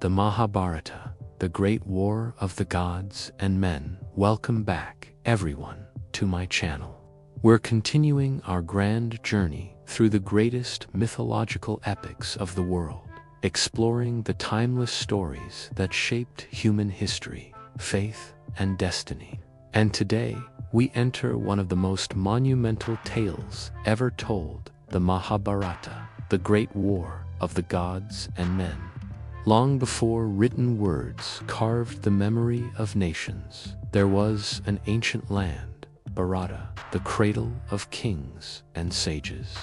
the Mahabharata, the great war of the gods and men. Welcome back, everyone, to my channel. We're continuing our grand journey through the greatest mythological epics of the world, exploring the timeless stories that shaped human history, faith, and destiny. And today, we enter one of the most monumental tales ever told, the Mahabharata, the great war of the gods and men. Long before written words carved the memory of nations, there was an ancient land, Bharata, the cradle of kings and sages.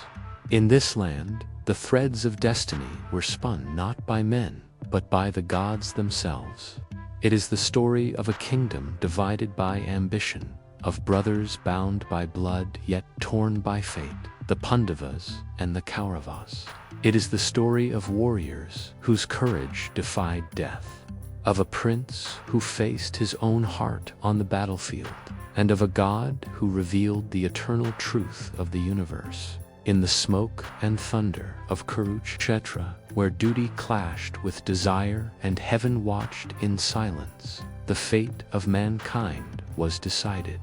In this land, the threads of destiny were spun not by men, but by the gods themselves. It is the story of a kingdom divided by ambition, of brothers bound by blood yet torn by fate, the Pandavas and the Kauravas. It is the story of warriors whose courage defied death, of a prince who faced his own heart on the battlefield, and of a god who revealed the eternal truth of the universe. In the smoke and thunder of Kurukshetra, where duty clashed with desire and heaven watched in silence, the fate of mankind was decided.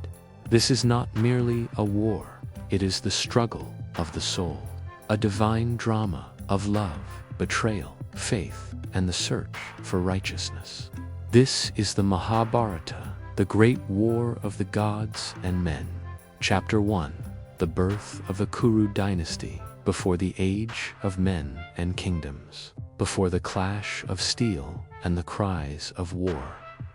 This is not merely a war, it is the struggle of the soul, a divine drama of love, betrayal, faith, and the search for righteousness. This is the Mahabharata, the great war of the gods and men. Chapter 1. The birth of the Kuru dynasty, before the age of men and kingdoms, before the clash of steel and the cries of war.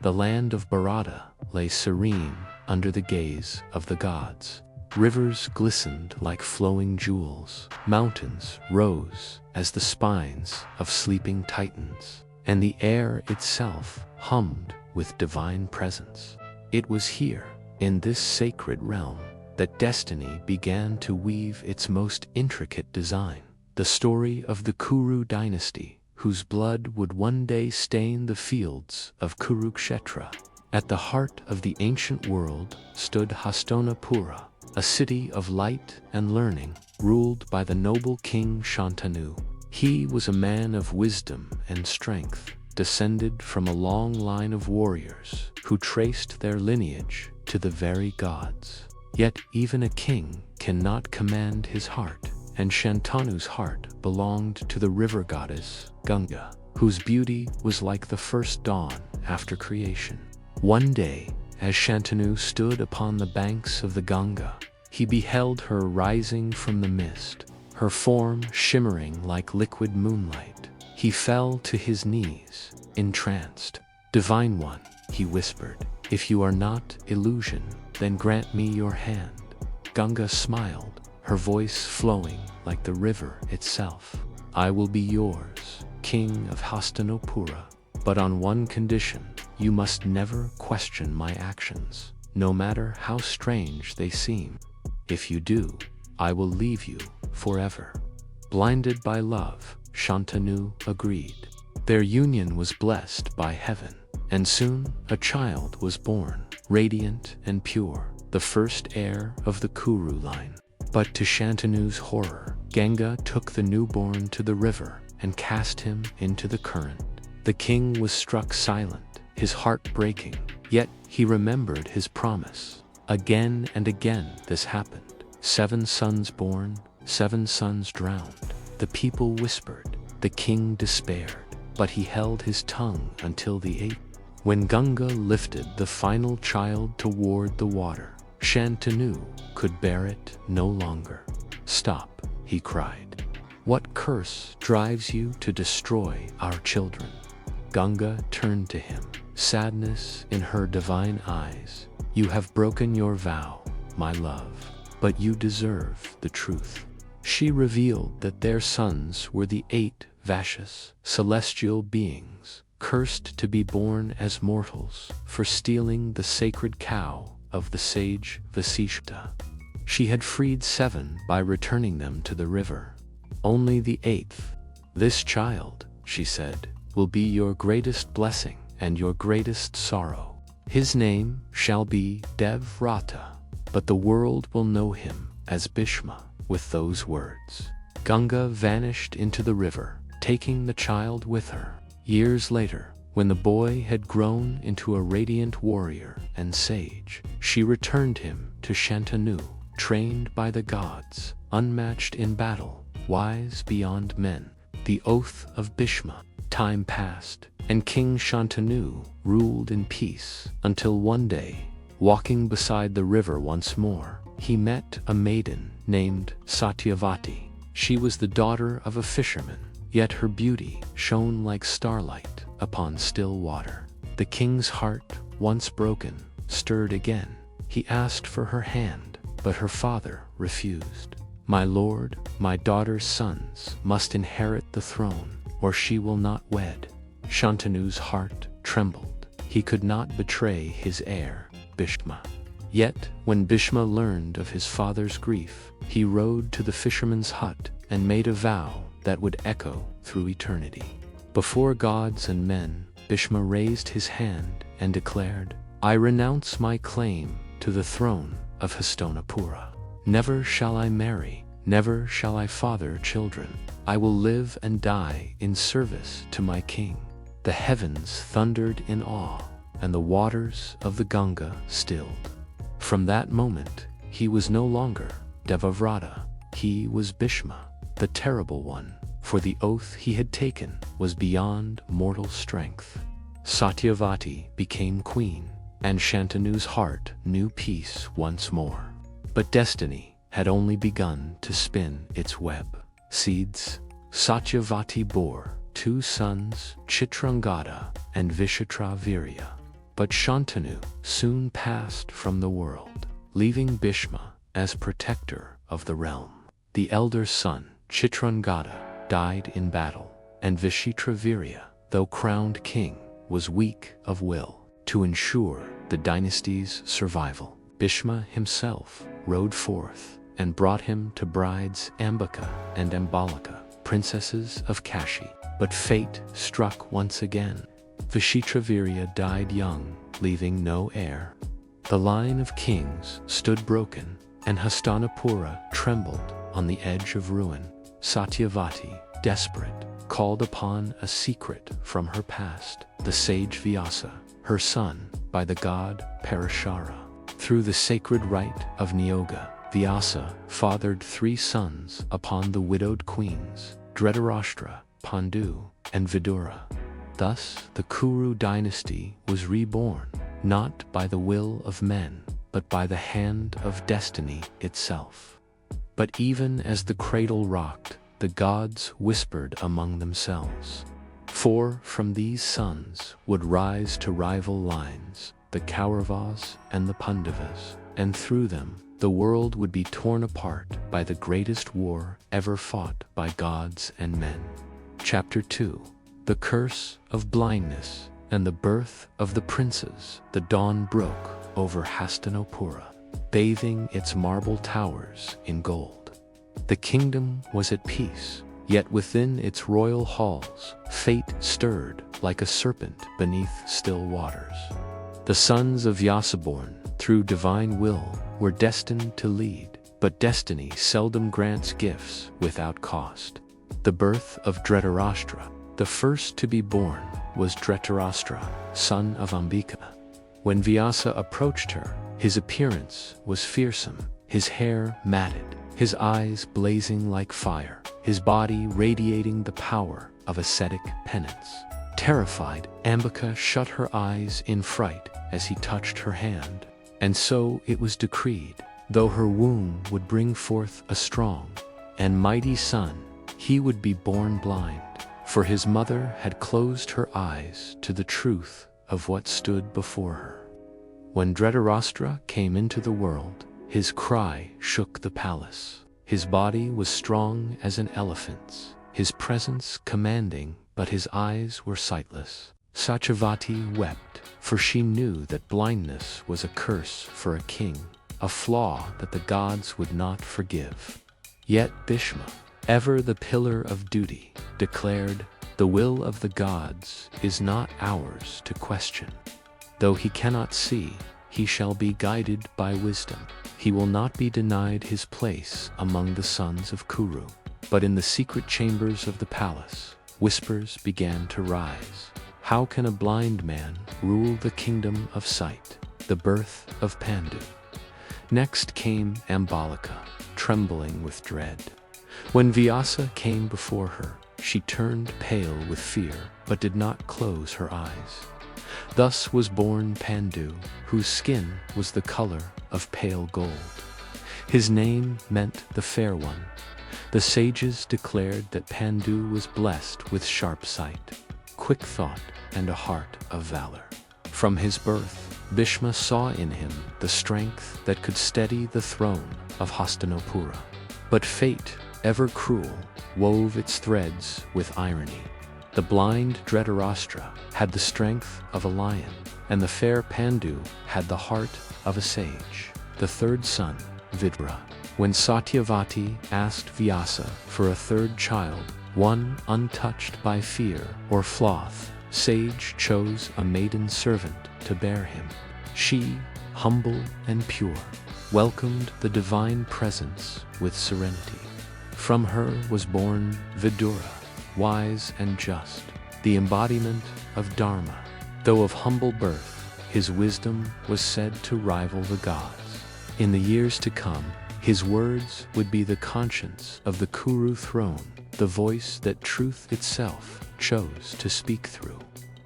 The land of Bharata lay serene under the gaze of the gods. Rivers glistened like flowing jewels, mountains rose as the spines of sleeping titans, and the air itself hummed with divine presence. It was here, in this sacred realm, that destiny began to weave its most intricate design. The story of the Kuru dynasty, whose blood would one day stain the fields of Kurukshetra. At the heart of the ancient world stood Hastinapura, a city of light and learning, ruled by the noble king Shantanu. He was a man of wisdom and strength, descended from a long line of warriors who traced their lineage to the very gods. Yet even a king cannot command his heart, and Shantanu's heart belonged to the river goddess, Ganga, whose beauty was like the first dawn after creation. One day, as Shantanu stood upon the banks of the Ganga, he beheld her rising from the mist, her form shimmering like liquid moonlight. He fell to his knees, entranced. "Divine One," he whispered, "if you are not illusion, then grant me your hand." Ganga smiled, her voice flowing like the river itself. "I will be yours, king of Hastinapura, but on one condition: you must never question my actions, no matter how strange they seem. If you do, I will leave you forever." Blinded by love, Shantanu agreed. Their union was blessed by heaven, and soon a child was born, radiant and pure, the first heir of the Kuru line. But to Shantanu's horror, Ganga took the newborn to the river and cast him into the current. The king was struck silent, his heart breaking, yet he remembered his promise. Again and again this happened. 7 sons born, 7 sons drowned. The people whispered, the king despaired, but he held his tongue until the 8th. When Ganga lifted the final child toward the water, Shantanu could bear it no longer. "Stop," he cried. "What curse drives you to destroy our children?" Ganga turned to him, sadness in her divine eyes. "You have broken your vow, my love, but you deserve the truth." She revealed that their sons were the 8 Vaishas, celestial beings, cursed to be born as mortals for stealing the sacred cow of the sage Vasishta. She had freed 7 by returning them to the river. Only the 8th, "This child," she said, "will be your greatest blessing and your greatest sorrow. His name shall be Devrata, but the world will know him as Bhishma." With those words, Ganga vanished into the river, taking the child with her. Years later, when the boy had grown into a radiant warrior and sage, she returned him to Shantanu, trained by the gods, unmatched in battle, wise beyond men. The oath of Bhishma. Time passed, and King Shantanu ruled in peace, until one day, walking beside the river once more, he met a maiden named Satyavati. She was the daughter of a fisherman, yet her beauty shone like starlight upon still water. The king's heart, once broken, stirred again. He asked for her hand, but her father refused. "My lord, my daughter's sons must inherit the throne, or she will not wed." Shantanu's heart trembled. He could not betray his heir, Bhishma. Yet, when Bhishma learned of his father's grief, he rode to the fisherman's hut and made a vow that would echo through eternity. Before gods and men, Bhishma raised his hand and declared, "I renounce my claim to the throne of Hastinapura. Never shall I marry, never shall I father children. I will live and die in service to my king." The heavens thundered in awe, and the waters of the Ganga stilled. From that moment, he was no longer Devavrata. He was Bhishma, the terrible one, for the oath he had taken was beyond mortal strength. Satyavati became queen, and Shantanu's heart knew peace once more. But destiny had only begun to spin its web. Seeds. Satyavati bore 2 sons, Chitrangada and Vishitravirya. But Shantanu soon passed from the world, leaving Bhishma as protector of the realm. The elder son, Chitrangada, died in battle, and Vishitravirya, though crowned king, was weak of will. To ensure the dynasty's survival, Bhishma himself rode forth and brought him to brides Ambika and Ambalika, princesses of Kashi. But fate struck once again. Vishitravirya died young, leaving no heir. The line of kings stood broken, and Hastinapura trembled on the edge of ruin. Satyavati, desperate, called upon a secret from her past, the sage Vyasa, her son by the god Parashara. Through the sacred rite of Niyoga, Vyasa fathered 3 sons upon the widowed queens, Dhritarashtra, Pandu, and Vidura. Thus, the Kuru dynasty was reborn, not by the will of men, but by the hand of destiny itself. But even as the cradle rocked, the gods whispered among themselves. 4 from these sons would rise to rival lines, the Kauravas and the Pandavas, and through them, the world would be torn apart by the greatest war ever fought by gods and men. Chapter 2. The Curse of Blindness and the Birth of the Princes. The dawn broke over Hastinapura, bathing its marble towers in gold. The kingdom was at peace, yet within its royal halls, fate stirred like a serpent beneath still waters. The sons of Vyasaborn, through divine will, were destined to lead, but destiny seldom grants gifts without cost. The birth of Dhritarashtra. The first to be born was Dhritarashtra, son of Ambika. When Vyasa approached her, his appearance was fearsome, his hair matted, his eyes blazing like fire, his body radiating the power of ascetic penance. Terrified, Ambika shut her eyes in fright as he touched her hand. And so it was decreed, though her womb would bring forth a strong and mighty son, he would be born blind, for his mother had closed her eyes to the truth of what stood before her. When Dhritarashtra came into the world, his cry shook the palace. His body was strong as an elephant's, his presence commanding, but his eyes were sightless. Satyavati wept, for she knew that blindness was a curse for a king, a flaw that the gods would not forgive. Yet Bhishma, ever the pillar of duty, declared, "The will of the gods is not ours to question. Though he cannot see, he shall be guided by wisdom. He will not be denied his place among the sons of Kuru." But in the secret chambers of the palace, whispers began to rise. How can a blind man rule the kingdom of sight? The birth of Pandu. Next came Ambalika, trembling with dread. When Vyasa came before her, she turned pale with fear, but did not close her eyes. Thus was born Pandu, whose skin was the color of pale gold. His name meant the fair one. The sages declared that Pandu was blessed with sharp sight, quick thought, and a heart of valor. From his birth, Bhishma saw in him the strength that could steady the throne of Hastinapura. But fate, ever cruel, wove its threads with irony. The blind Dhritarashtra had the strength of a lion, and the fair Pandu had the heart of a sage. The third son, Vidura. When Satyavati asked Vyasa for a third child, one untouched by fear or sloth, sage chose a maiden servant to bear him. She, humble and pure, welcomed the divine presence with serenity. From her was born Vidura, wise and just, the embodiment of dharma. Though of humble birth, his wisdom was said to rival the gods. In the years to come, his words would be the conscience of the Kuru throne, the voice that truth itself chose to speak through.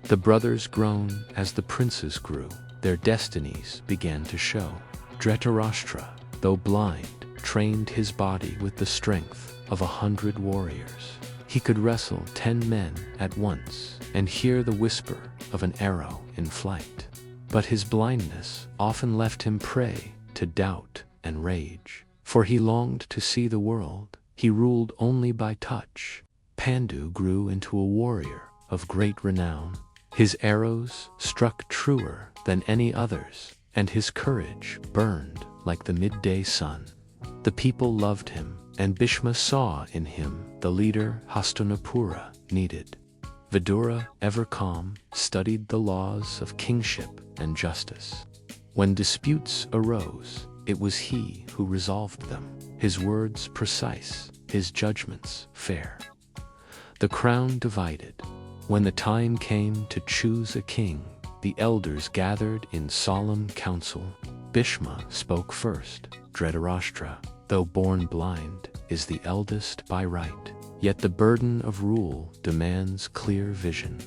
The brothers groaned as the princes grew. Their destinies began to show. Dhritarashtra, though blind, trained his body with the strength of 100 warriors. He could wrestle 10 men at once and hear the whisper of an arrow in flight. But his blindness often left him prey to doubt and rage, for he longed to see the world. He ruled only by touch. Pandu grew into a warrior of great renown. His arrows struck truer than any others, and his courage burned like the midday sun. The people loved him, and Bhishma saw in him the leader Hastinapura needed. Vidura, ever calm, studied the laws of kingship and justice. When disputes arose, it was he who resolved them, his words precise, his judgments fair. The crown divided. When the time came to choose a king, the elders gathered in solemn council. Bhishma spoke first. Dhritarashtra, though born blind, is the eldest by right, yet the burden of rule demands clear vision.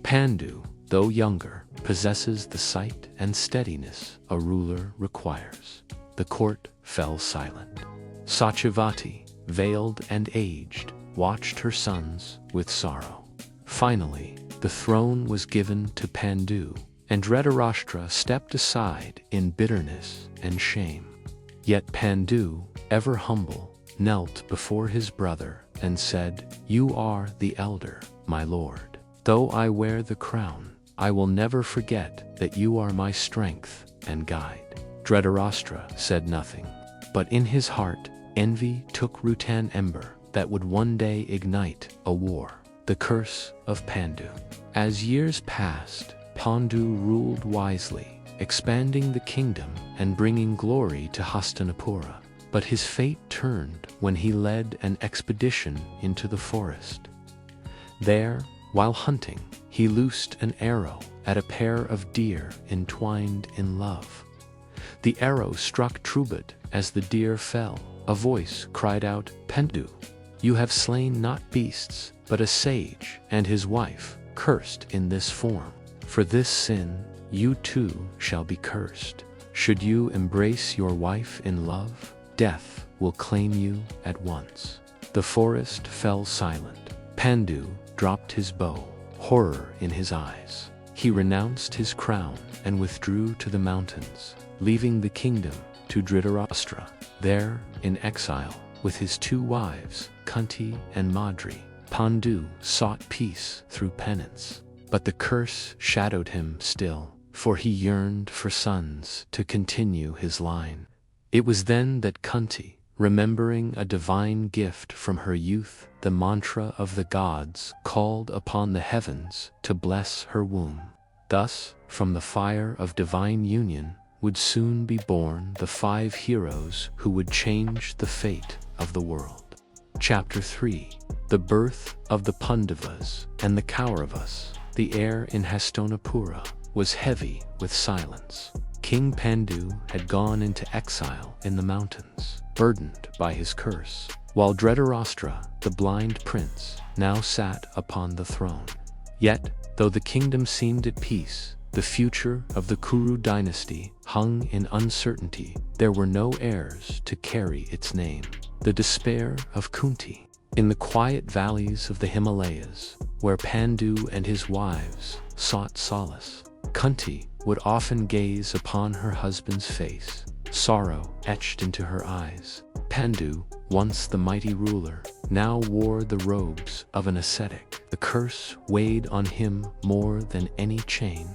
Pandu, though younger, possesses the sight and steadiness a ruler requires. The court fell silent. Satyavati, veiled and aged, watched her sons with sorrow. Finally, the throne was given to Pandu, and Dhritarashtra stepped aside in bitterness and shame. Yet Pandu, ever humble, knelt before his brother and said, "You are the elder, my lord. Though I wear the crown, I will never forget that you are my strength and guide." Dhritarashtra said nothing, but in his heart, envy took root, an ember that would one day ignite a war. The curse of Pandu. As years passed, Pandu ruled wisely, expanding the kingdom and bringing glory to Hastinapura. But his fate turned when he led an expedition into the forest. There, while hunting, he loosed an arrow at a pair of deer entwined in love. The arrow struck Trubad as the deer fell. A voice cried out, "Pandu, you have slain not beasts, but a sage and his wife, cursed in this form. For this sin, you too shall be cursed. Should you embrace your wife in love, death will claim you at once." The forest fell silent. Pandu dropped his bow, horror in his eyes. He renounced his crown and withdrew to the mountains, leaving the kingdom to Dhritarashtra. There, in exile, with his 2 wives, Kunti and Madri, Pandu sought peace through penance. But the curse shadowed him still, for he yearned for sons to continue his line. It was then that Kunti, remembering a divine gift from her youth, the mantra of the gods, called upon the heavens to bless her womb. Thus, from the fire of divine union, would soon be born the 5 heroes who would change the fate of the world. Chapter 3. The Birth of the Pandavas and the Kauravas. The air in Hastinapura was heavy with silence. King Pandu had gone into exile in the mountains, burdened by his curse, while Dhritarashtra, the blind prince, now sat upon the throne. Yet, though the kingdom seemed at peace, the future of the Kuru dynasty hung in uncertainty. There were no heirs to carry its name. The despair of Kunti. In the quiet valleys of the Himalayas, where Pandu and his wives sought solace, Kunti would often gaze upon her husband's face, sorrow etched into her eyes. Pandu, once the mighty ruler, now wore the robes of an ascetic. The curse weighed on him more than any chain.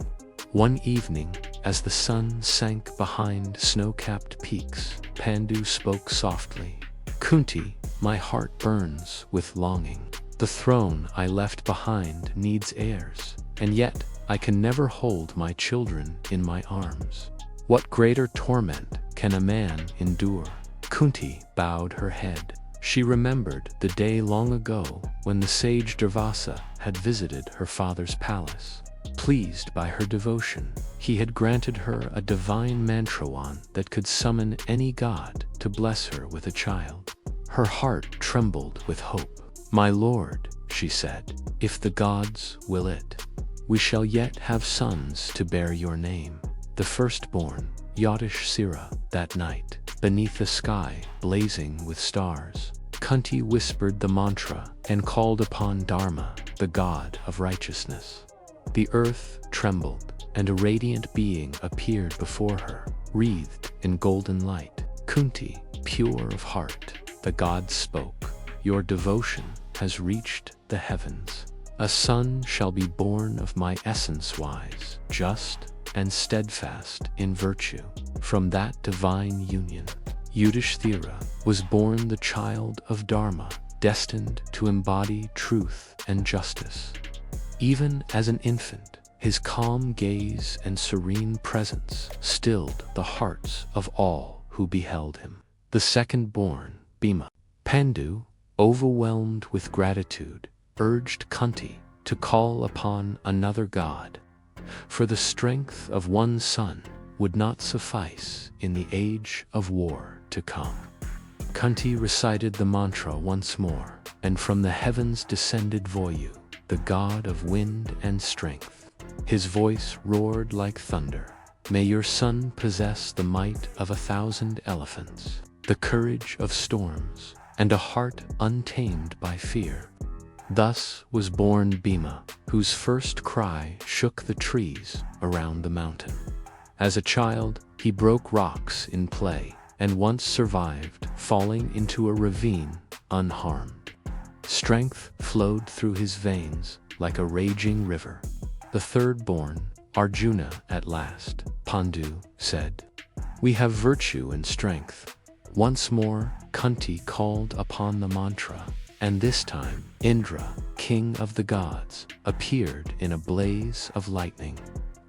One evening, as the sun sank behind snow-capped peaks, Pandu spoke softly. "Kunti, my heart burns with longing. The throne I left behind needs heirs, and yet I can never hold my children in my arms. What greater torment can a man endure?" Kunti bowed her head. She remembered the day long ago when the sage Durvasa had visited her father's palace. Pleased by her devotion, he had granted her a divine mantra wand that could summon any god to bless her with a child. Her heart trembled with hope. "My lord," she said, "if the gods will it, we shall yet have sons to bear your name." The firstborn, Yudhishthira, that night, beneath the sky blazing with stars, Kunti whispered the mantra and called upon Dharma, the god of righteousness. The earth trembled, and a radiant being appeared before her, wreathed in golden light. "Kunti, pure of heart," the god spoke, "your devotion has reached the heavens. A son shall be born of my essence, wise, just, and steadfast in virtue. From that divine union, Yudhishthira was born the child of Dharma, destined to embody truth and justice. Even as an infant, his calm gaze and serene presence stilled the hearts of all who beheld him." The second-born, Bhima. Pandu, overwhelmed with gratitude, urged Kunti to call upon another god, for the strength of one son would not suffice in the age of war to come. Kunti recited the mantra once more, and from the heavens descended Vayu, the god of wind and strength. His voice roared like thunder. "May your son possess the might of 1,000 elephants, the courage of storms, and a heart untamed by fear." Thus was born Bhima, whose first cry shook the trees around the mountain. As a child, he broke rocks in play, and once survived falling into a ravine unharmed. Strength flowed through his veins like a raging river. The third-born, Arjuna, at last, Pandu said, "We have virtue and strength." Once more, Kunti called upon the mantra, and this time, Indra, king of the gods, appeared in a blaze of lightning.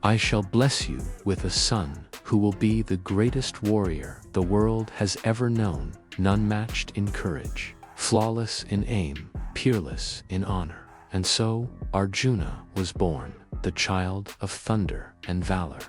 "I shall bless you with a son who will be the greatest warrior the world has ever known, none matched in courage, flawless in aim, peerless in honor." And so, Arjuna was born, the child of thunder and valor.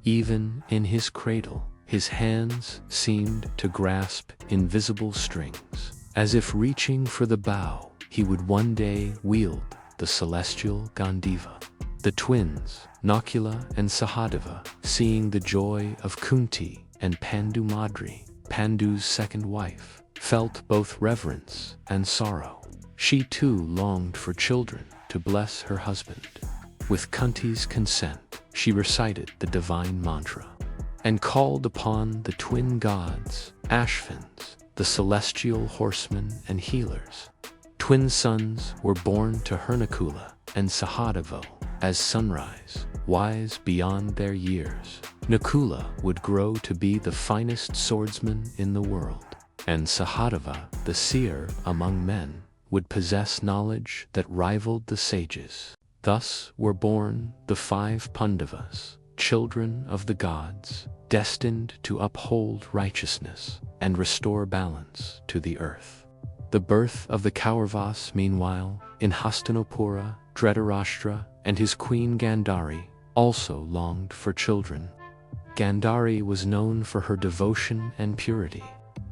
Even in his cradle, his hands seemed to grasp invisible strings. As if reaching for the bow, he would one day wield the celestial Gandiva. The twins, Nakula and Sahadeva, seeing the joy of Kunti and Pandu Madri, Pandu's second wife, felt both reverence and sorrow. She too longed for children to bless her husband. With Kunti's consent, she recited the divine mantra and called upon the twin gods, Ashvins, the celestial horsemen and healers. Twin sons were born to her, Nakula and Sahadeva, as sunrise, wise beyond their years. Nakula would grow to be the finest swordsman in the world, and Sahadeva, the seer among men, would possess knowledge that rivaled the sages. Thus were born the 5 Pandavas, children of the gods, destined to uphold righteousness and restore balance to the earth. The birth of the Kauravas, meanwhile, in Hastinapura, Dhritarashtra and his queen Gandhari also longed for children. Gandhari was known for her devotion and purity,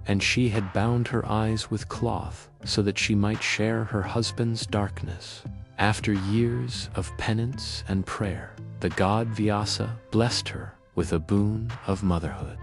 and she had bound her eyes with cloth so that she might share her husband's darkness. After years of penance and prayer, the god Vyasa blessed her with a boon of motherhood.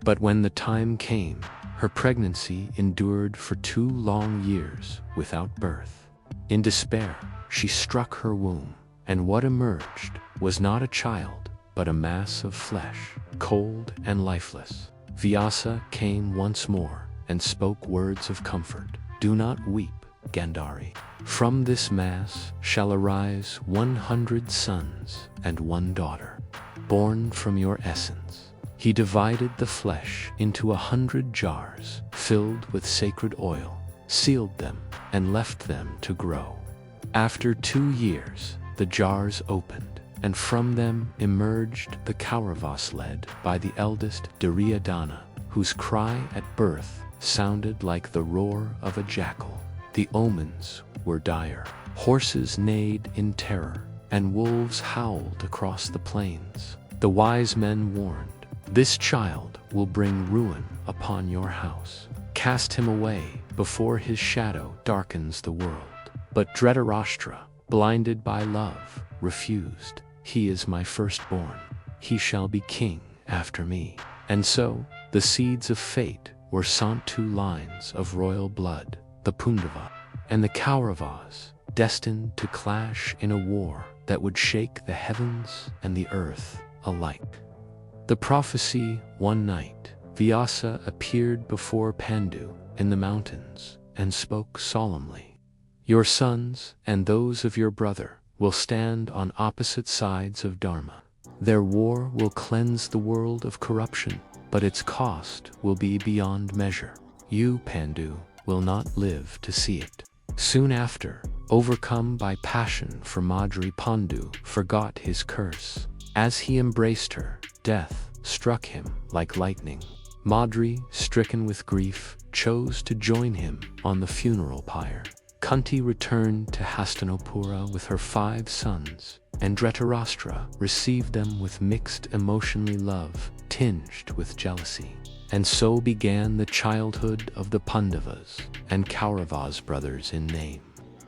But when the time came, her pregnancy endured for 2 long years without birth. In despair, she struck her womb, and what emerged was not a child, but a mass of flesh, cold and lifeless. Vyasa came once more and spoke words of comfort. "Do not weep, Gandhari. From this mass shall arise 100 sons and 1 daughter, born from your essence." He divided the flesh into 100 jars filled with sacred oil, sealed them, and left them to grow. After 2 years, the jars opened, and from them emerged the Kauravas led by the eldest Duryodhana, whose cry at birth sounded like the roar of a jackal. The omens were dire. Horses neighed in terror, and wolves howled across the plains. The wise men warned, "This child will bring ruin upon your house. Cast him away before his shadow darkens the world." But Dhritarashtra, blinded by love, refused. "He is my firstborn. He shall be king after me." And so, the seeds of fate were sent 2 lines of royal blood, the Pandavas and the Kauravas, destined to clash in a war that would shake the heavens and the earth alike. The prophecy: one night, Vyasa appeared before Pandu in the mountains and spoke solemnly. "Your sons and those of your brother will stand on opposite sides of dharma. Their war will cleanse the world of corruption, but its cost will be beyond measure. You, Pandu, will not live to see it." Soon after, overcome by passion for Madri, Pandu forgot his curse. As he embraced her, death struck him like lightning. Madri, stricken with grief, chose to join him on the funeral pyre. Kunti returned to Hastinapura with her 5 sons, and Dhritarashtra received them with mixed emotionally love, tinged with jealousy. And so began the childhood of the Pandavas and Kauravas, brothers in name,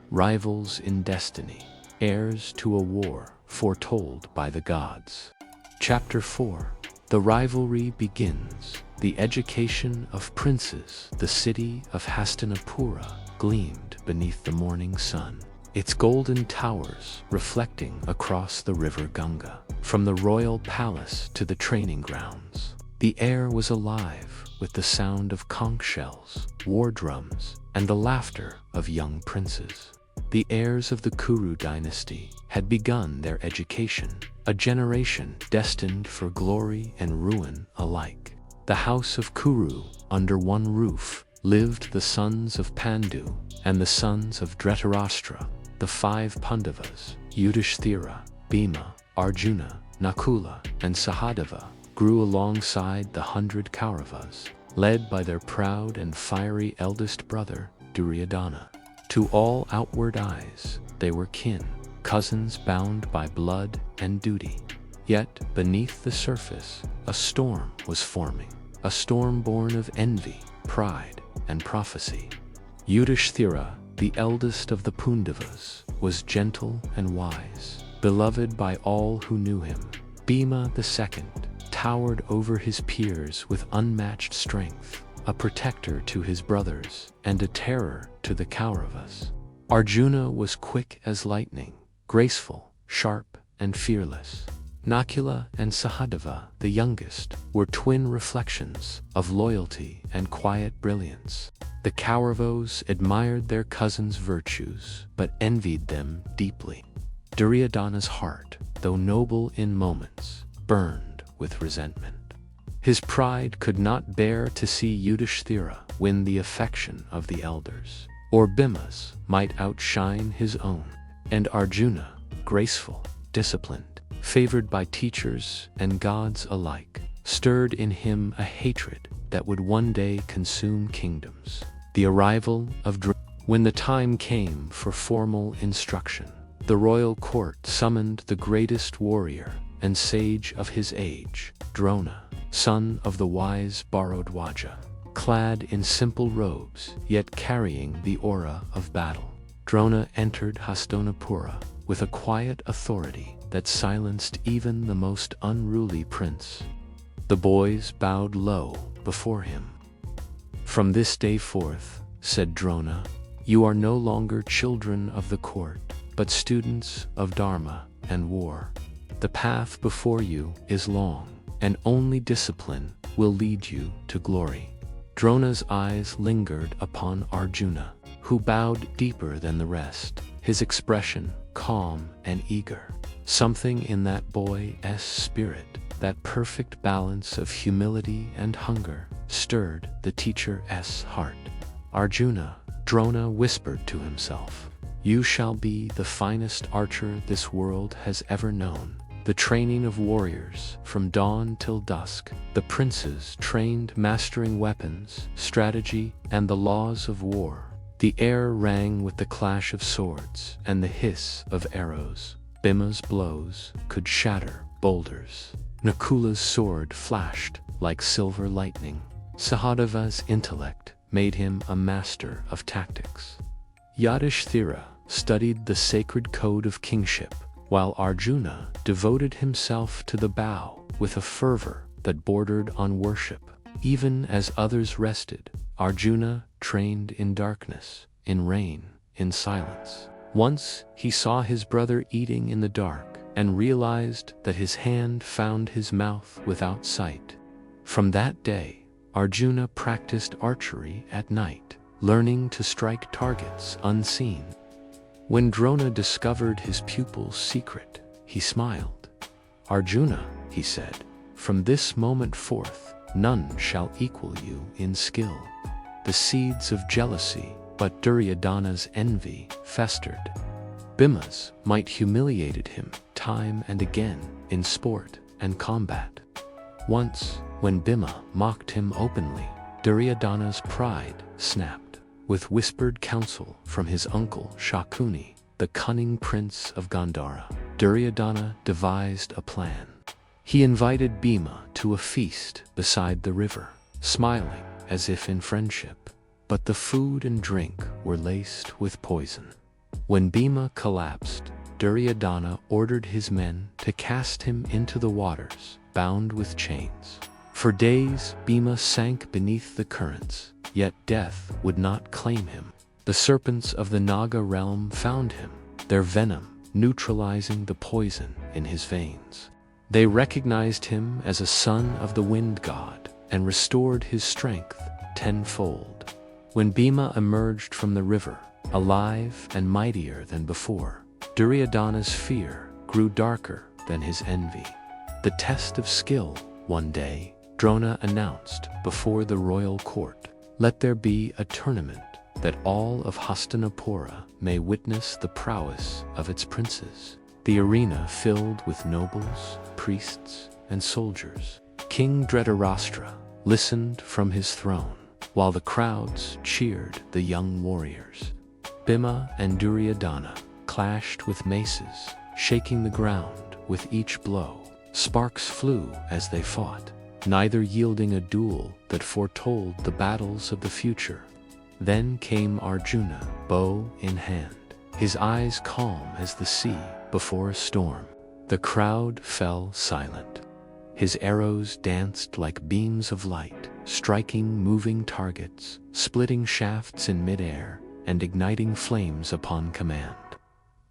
rivals in destiny, heirs to a war foretold by the gods. Chapter 4. The rivalry begins. The education of princes. The city of Hastinapura gleamed beneath the morning sun, its golden towers reflecting across the river Ganga. From the royal palace to the training grounds, the air was alive with the sound of conch shells, war drums, and the laughter of young princes. The heirs of the Kuru dynasty had begun their education, a generation destined for glory and ruin alike. The house of Kuru, under one roof, lived the sons of Pandu and the sons of Dhritarashtra, the 5 Pandavas, Yudhishthira, Bhima, Arjuna, Nakula, and Sahadeva, grew alongside the 100 Kauravas, led by their proud and fiery eldest brother, Duryodhana. To all outward eyes, they were kin, cousins bound by blood and duty. Yet, beneath the surface, a storm was forming, a storm born of envy, pride, and prophecy. Yudhishthira, the eldest of the Pandavas, was gentle and wise, beloved by all who knew him. Bhima II towered over his peers with unmatched strength, a protector to his brothers and a terror to the Kauravas. Arjuna was quick as lightning, graceful, sharp, and fearless. Nakula and Sahadeva, the youngest, were twin reflections of loyalty and quiet brilliance. The Kauravas admired their cousins' virtues, but envied them deeply. Duryodhana's heart, though noble in moments, burned with resentment. His pride could not bear to see Yudhishthira win the affection of the elders, or Bhima's might outshine his own. And Arjuna, graceful, disciplined, favored by teachers and gods alike, stirred in him a hatred that would one day consume kingdoms. The arrival of Drona. When the time came for formal instruction, the royal court summoned the greatest warrior and sage of his age, Drona, son of the wise Bharadwaja, clad in simple robes yet carrying the aura of battle. Drona entered Hastinapura with a quiet authority that silenced even the most unruly prince. The boys bowed low before him. "From this day forth," said Drona, "you are no longer children of the court, but students of dharma and war. The path before you is long, and only discipline will lead you to glory." Drona's eyes lingered upon Arjuna, who bowed deeper than the rest, his expression calm and eager. Something in that boy's spirit, that perfect balance of humility and hunger, stirred the teacher's heart. "Arjuna," Drona whispered to himself, "you shall be the finest archer this world has ever known." The training of warriors from dawn till dusk, the princes trained mastering weapons, strategy, and the laws of war. The air rang with the clash of swords and the hiss of arrows. Bhima's blows could shatter boulders. Nakula's sword flashed like silver lightning. Sahadev's intellect made him a master of tactics. Yudhishthira studied the sacred code of kingship, while Arjuna devoted himself to the bow with a fervor that bordered on worship. Even as others rested, Arjuna trained in darkness, in rain, in silence. Once he saw his brother eating in the dark and realized that his hand found his mouth without sight. From that day, Arjuna practiced archery at night, learning to strike targets unseen. When Drona discovered his pupil's secret, he smiled. "Arjuna," he said, "from this moment forth, none shall equal you in skill." The seeds of jealousy, but Duryodhana's envy, festered. Bhima's might humiliated him time and again in sport and combat. Once, when Bhima mocked him openly, Duryodhana's pride snapped. With whispered counsel from his uncle Shakuni, the cunning prince of Gandhara, Duryodhana devised a plan. He invited Bhima to a feast beside the river, smiling as if in friendship. But the food and drink were laced with poison. When Bhima collapsed, Duryodhana ordered his men to cast him into the waters, bound with chains. For days Bhima sank beneath the currents, yet death would not claim him. The serpents of the Naga realm found him, their venom neutralizing the poison in his veins. They recognized him as a son of the wind god and restored his strength tenfold. When Bhima emerged from the river, alive and mightier than before, Duryodhana's fear grew darker than his envy. The test of skill, one day, Drona announced before the royal court. "Let there be a tournament, that all of Hastinapura may witness the prowess of its princes." The arena filled with nobles, priests, and soldiers. King Dhritarashtra listened from his throne, while the crowds cheered the young warriors. Bhima and Duryodhana clashed with maces, shaking the ground with each blow. Sparks flew as they fought, neither yielding a duel that foretold the battles of the future. Then came Arjuna, bow in hand, his eyes calm as the sea before a storm. The crowd fell silent. His arrows danced like beams of light, striking moving targets, splitting shafts in midair, and igniting flames upon command.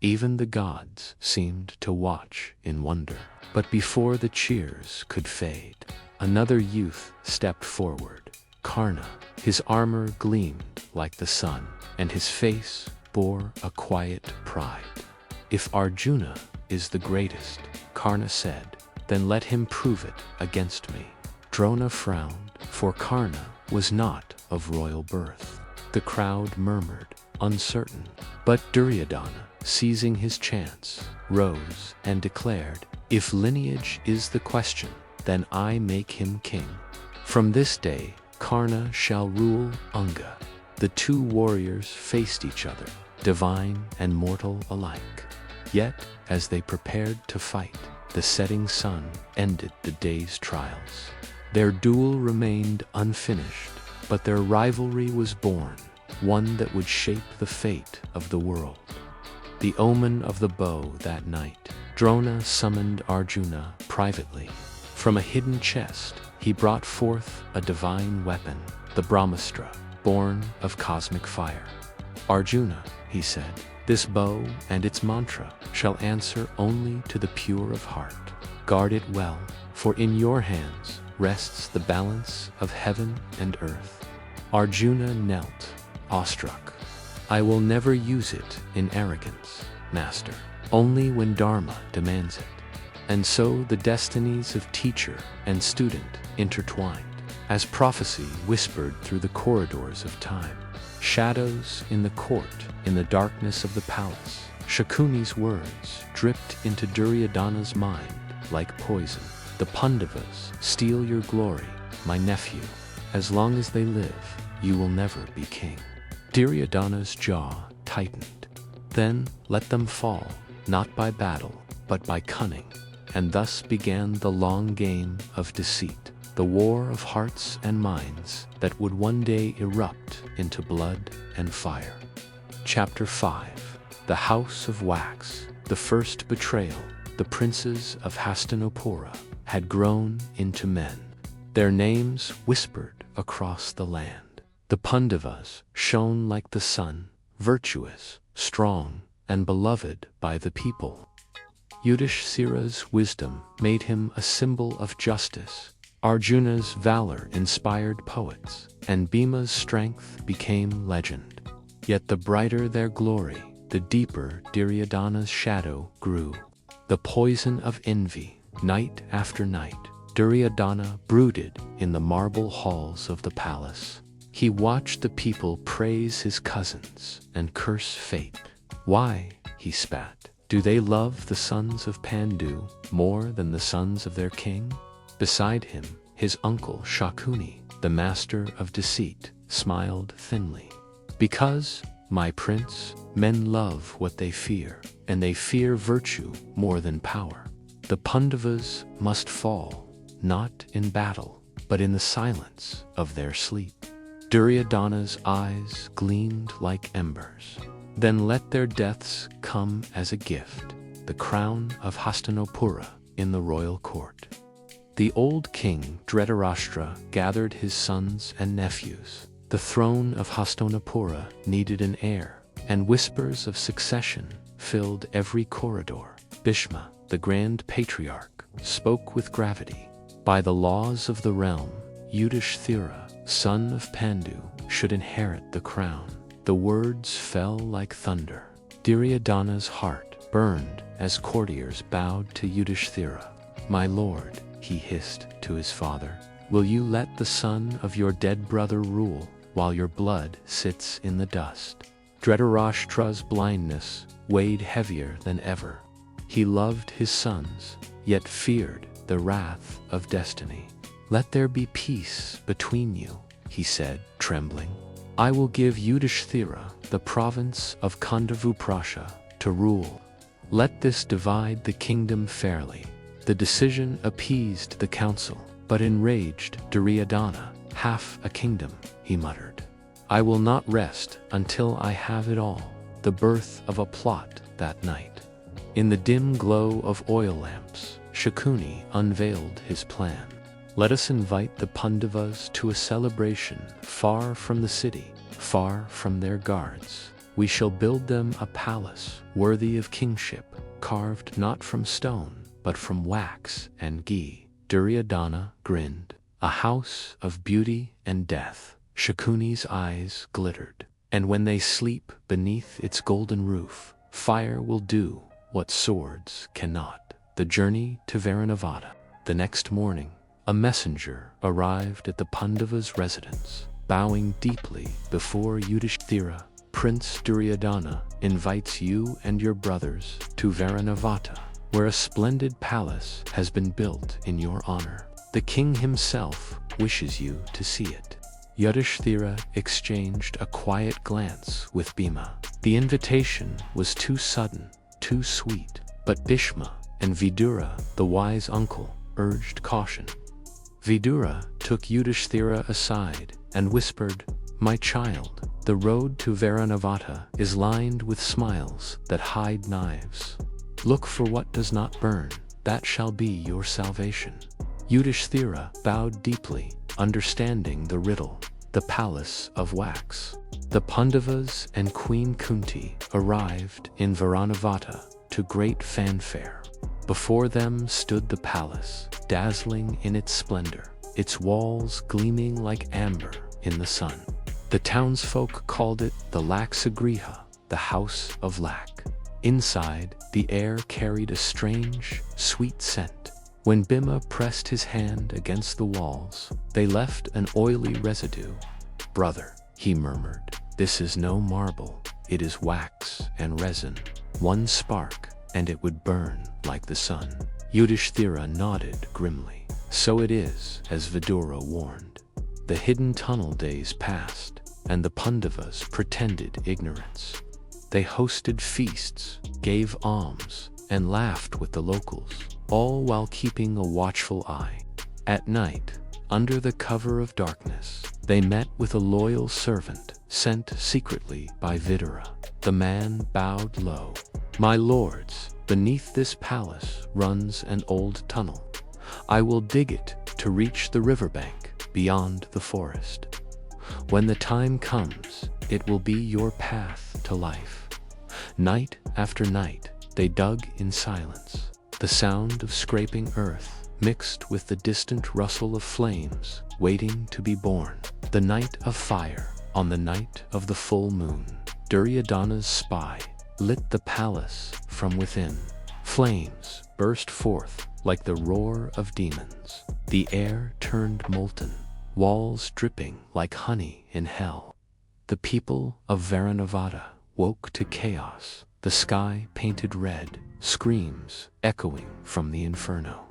Even the gods seemed to watch in wonder. But before the cheers could fade, another youth stepped forward, Karna. His armor gleamed like the sun, and his face bore a quiet pride. "If Arjuna is the greatest," Karna said, "then let him prove it against me." Drona frowned, for Karna was not of royal birth. The crowd murmured, uncertain. But Duryodhana, seizing his chance, rose and declared, "If lineage is the question, then I make him king. From this day, Karna shall rule Anga." The The two warriors faced each other, divine and mortal alike. Yet, as they prepared to fight, the setting sun ended the day's trials. Their duel remained unfinished, but their rivalry was born, one that would shape the fate of the world. The omen of the bow that night, Drona summoned Arjuna privately. From a hidden chest, he brought forth a divine weapon, the Brahmastra, born of cosmic fire. Arjuna, he said, this bow and its mantra shall answer only to the pure of heart. Guard it well, for in your hands rests the balance of heaven and earth. Arjuna knelt, awestruck. I will never use it in arrogance, master, only when dharma demands it. And so the destinies of teacher and student intertwined, as prophecy whispered through the corridors of time. Shadows in the court, in the darkness of the palace, Shakuni's words dripped into Duryodhana's mind like poison. The Pandavas steal your glory, my nephew. As long as they live, you will never be king. Duryodhana's jaw tightened. Then let them fall, not by battle, but by cunning. And thus began the long game of deceit, the war of hearts and minds that would one day erupt into blood and fire. Chapter 5. The House of Wax. The first betrayal. The princes of Hastinapura had grown into men. Their names whispered across the land. The Pandavas shone like the sun, virtuous, strong, and beloved by the people. Yudhishthira's wisdom made him a symbol of justice. Arjuna's valor inspired poets, and Bhima's strength became legend. Yet the brighter their glory, the deeper Duryodhana's shadow grew. The poison of envy, night after night, Duryodhana brooded in the marble halls of the palace. He watched the people praise his cousins and curse fate. Why, he spat, do they love the sons of Pandu more than the sons of their king? Beside him, his uncle Shakuni, the master of deceit, smiled thinly. Because, my prince, men love what they fear, and they fear virtue more than power. The Pandavas must fall, not in battle, but in the silence of their sleep. Duryodhana's eyes gleamed like embers. Then let their deaths come as a gift, the crown of Hastinapura in the royal court. The old king Dhritarashtra gathered his sons and nephews. The throne of Hastinapura needed an heir, and whispers of succession filled every corridor. Bhishma, the grand patriarch, spoke with gravity. By the laws of the realm, Yudhishthira, son of Pandu, should inherit the crown. The words fell like thunder. Duryodhana's heart burned as courtiers bowed to Yudhishthira. My lord, he hissed to his father, will you let the son of your dead brother rule while your blood sits in the dust? Dhritarashtra's blindness weighed heavier than ever. He loved his sons, yet feared the wrath of destiny. Let there be peace between you, he said, trembling. I will give Yudhishthira the province of Kandavuprasha to rule. Let this divide the kingdom fairly. The decision appeased the council, but enraged Duryodhana. Half a kingdom, he muttered. I will not rest until I have it all. The birth of a plot that night. In the dim glow of oil lamps, Shakuni unveiled his plan. Let us invite the Pandavas to a celebration far from the city, far from their guards. We shall build them a palace worthy of kingship, carved not from stone, but from wax and ghee. Duryodhana grinned. A house of beauty and death. Shakuni's eyes glittered. And when they sleep beneath its golden roof, fire will do what swords cannot. The journey to Varanavada. The next morning, a messenger arrived at the Pandavas' residence. Bowing deeply before Yudhishthira, Prince Duryodhana invites you and your brothers to Varanavada, where a splendid palace has been built in your honor. The king himself wishes you to see it. Yudhishthira exchanged a quiet glance with Bhima. The invitation was too sudden, too sweet, but Bhishma and Vidura, the wise uncle, urged caution. Vidura took Yudhishthira aside and whispered, "My child, the road to Varanavata is lined with smiles that hide knives. Look for what does not burn, that shall be your salvation." Yudhishthira bowed deeply, understanding the riddle. The palace of wax. The Pandavas and Queen Kunti arrived in Varanavata to great fanfare. Before them stood the palace, dazzling in its splendor, its walls gleaming like amber in the sun. The townsfolk called it the Laksagriha, the house of lac. Inside, the air carried a strange, sweet scent. When Bhima pressed his hand against the walls, they left an oily residue. "Brother," he murmured, "this is no marble, it is wax and resin. One spark, and it would burn like the sun." Yudhishthira nodded grimly. "So it is, as Vidura warned." The hidden tunnel days passed, and the Pandavas pretended ignorance. They hosted feasts, gave alms, and laughed with the locals, all while keeping a watchful eye. At night, under the cover of darkness, they met with a loyal servant sent secretly by Vidura. The man bowed low. "My lords, beneath this palace runs an old tunnel. I will dig it to reach the riverbank beyond the forest. When the time comes, it will be your path to life." Night after night, they dug in silence. The sound of scraping earth mixed with the distant rustle of flames waiting to be born. The night of fire, on the night of the full moon, Duryodhana's spy lit the palace from within. Flames burst forth like the roar of demons. The air turned molten, walls dripping like honey in hell. The people of Varanavata woke to chaos, the sky painted red, screams echoing from the inferno.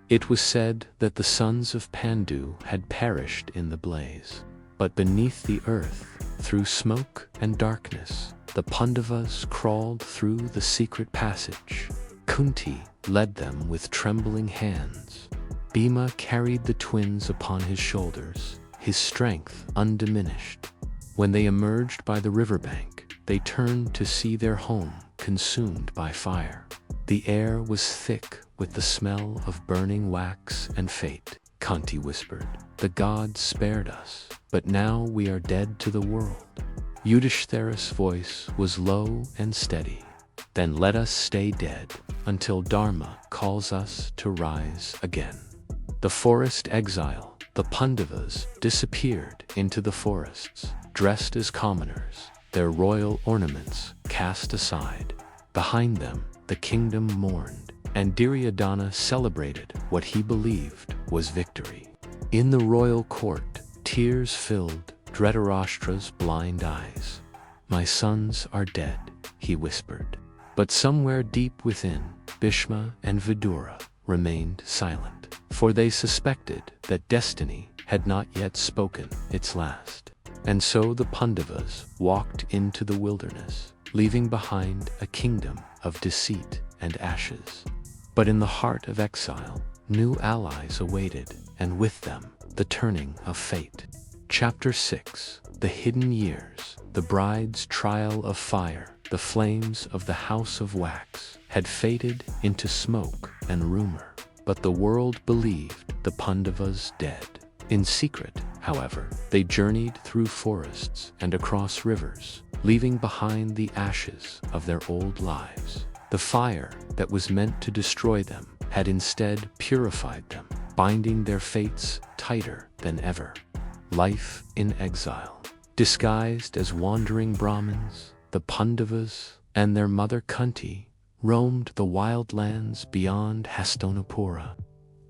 It was said that the sons of Pandu had perished in the blaze. But beneath the earth, through smoke and darkness, the Pandavas crawled through the secret passage. Kunti led them with trembling hands. Bhima carried the twins upon his shoulders, his strength undiminished. When they emerged by the riverbank, they turned to see their home consumed by fire. The air was thick with the smell of burning wax and fate. Kunti whispered, "The gods spared us, but now we are dead to the world." Yudhishthira's voice was low and steady. "Then let us stay dead until Dharma calls us to rise again." The forest exile, the Pandavas disappeared into the forests, dressed as commoners, their royal ornaments cast aside. Behind them, the kingdom mourned, and Duryodhana celebrated what he believed was victory. In the royal court, tears filled Dhritarashtra's blind eyes. "My sons are dead," he whispered. But somewhere deep within, Bhishma and Vidura remained silent, for they suspected that destiny had not yet spoken its last. And so the Pandavas walked into the wilderness, leaving behind a kingdom of deceit and ashes. But in the heart of exile, new allies awaited, and with them, the turning of fate. Chapter 6. The Hidden Years. The bride's trial of fire, the flames of the house of wax, had faded into smoke and rumor, but the world believed the Pandavas dead. In secret, however, they journeyed through forests and across rivers, leaving behind the ashes of their old lives. The fire that was meant to destroy them had instead purified them, binding their fates tighter than ever. Life in exile. Disguised as wandering Brahmins, the Pandavas and their mother Kunti roamed the wild lands beyond Hastinapura.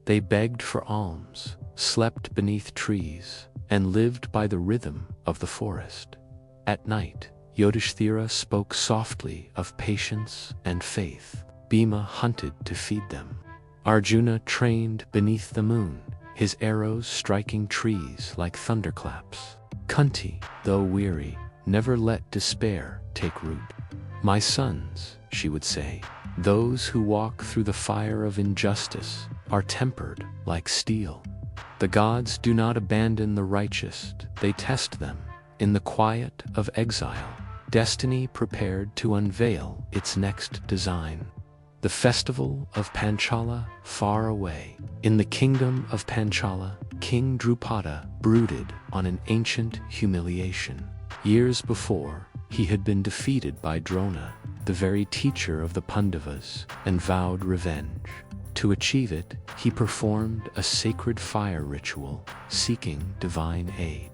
They begged for alms, slept beneath trees, and lived by the rhythm of the forest. At night, Yudhishthira spoke softly of patience and faith. Bhima hunted to feed them. Arjuna trained beneath the moon, his arrows striking trees like thunderclaps. Kunti, though weary, never let despair take root. My sons, she would say, those who walk through the fire of injustice are tempered like steel. The gods do not abandon the righteous, they test them. In the quiet of exile, destiny prepared to unveil its next design. The festival of Panchala far away. In the kingdom of Panchala, King Drupada brooded on an ancient humiliation. Years before, he had been defeated by Drona, the very teacher of the Pandavas, and vowed revenge. To achieve it, he performed a sacred fire ritual, seeking divine aid.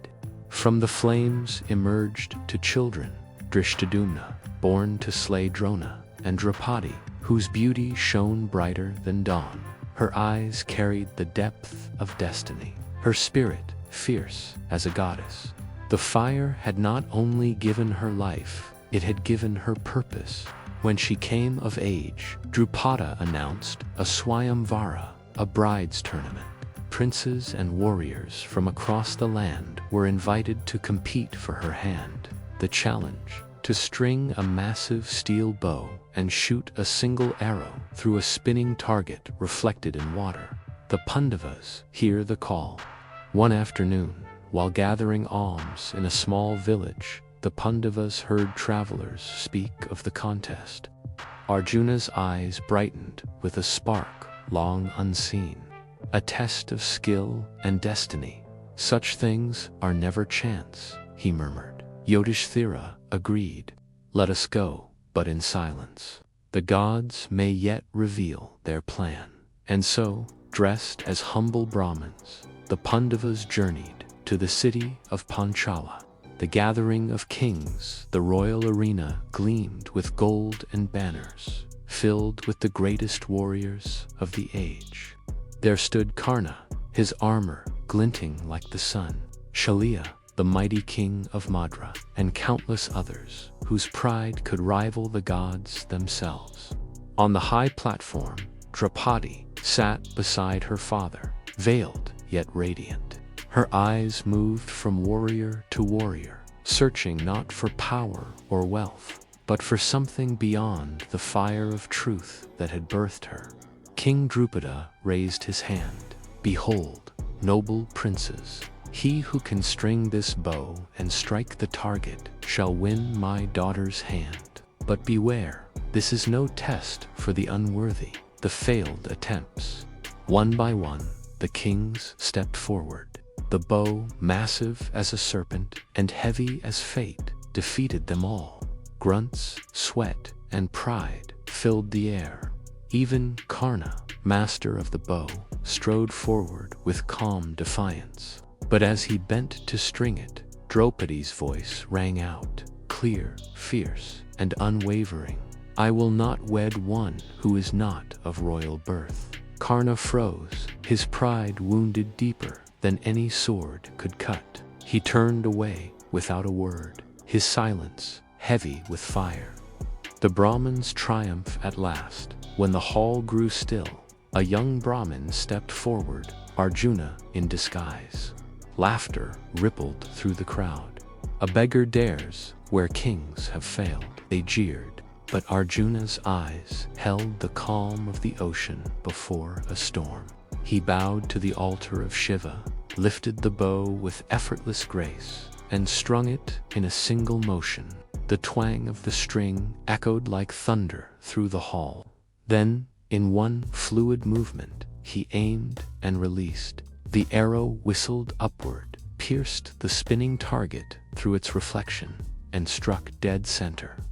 From the flames emerged two children, Drishtadumna, born to slay Drona, and Draupadi, whose beauty shone brighter than dawn. Her eyes carried the depth of destiny, her spirit fierce as a goddess. The fire had not only given her life, it had given her purpose. When she came of age, Drupada announced a Swayamvara, a bride's tournament. Princes and warriors from across the land were invited to compete for her hand. The challenge: to string a massive steel bow and shoot a single arrow through a spinning target reflected in water. The Pandavas hear the call. One afternoon, while gathering alms in a small village, the Pandavas heard travelers speak of the contest. Arjuna's eyes brightened with a spark long unseen, a test of skill and destiny. Such things are never chance, he murmured. Yudhishthira agreed. Let us go, but in silence. The gods may yet reveal their plan. And so, dressed as humble Brahmins, the Pandavas journeyed to the city of Panchala. The gathering of kings, the royal arena gleamed with gold and banners, filled with the greatest warriors of the age. There stood Karna, his armor glinting like the sun, Shalya, the mighty king of Madra, and countless others whose pride could rival the gods themselves. On the high platform, Draupadi sat beside her father, veiled yet radiant. Her eyes moved from warrior to warrior, searching not for power or wealth, but for something beyond the fire of truth that had birthed her. King Drupada raised his hand. Behold, noble princes, he who can string this bow and strike the target shall win my daughter's hand. But beware, this is no test for the unworthy, the failed attempts. One by one, the kings stepped forward. The bow, massive as a serpent and heavy as fate, defeated them all. Grunts, sweat, and pride filled the air. Even Karna, master of the bow, strode forward with calm defiance. But as he bent to string it, Draupadi's voice rang out, clear, fierce, and unwavering. I will not wed one who is not of royal birth. Karna froze, his pride wounded deeper than any sword could cut. He turned away without a word, his silence heavy with fire. The Brahmins triumphed at last. When the hall grew still, a young Brahmin stepped forward, Arjuna in disguise. Laughter rippled through the crowd. A beggar dares where kings have failed, they jeered. But Arjuna's eyes held the calm of the ocean before a storm. He bowed to the altar of Shiva, lifted the bow with effortless grace, and strung it in a single motion. The twang of the string echoed like thunder through the hall. Then, in one fluid movement, he aimed and released. The arrow whistled upward, pierced the spinning target through its reflection, and struck dead center.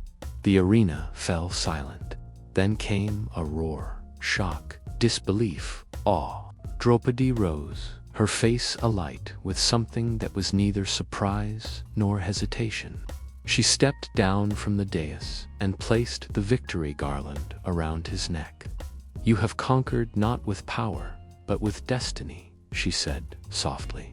The arena fell silent. Then came a roar, shock, disbelief, awe. Draupadi rose, her face alight with something that was neither surprise nor hesitation. She stepped down from the dais and placed the victory garland around his neck. You have conquered not with power, but with destiny, she said softly.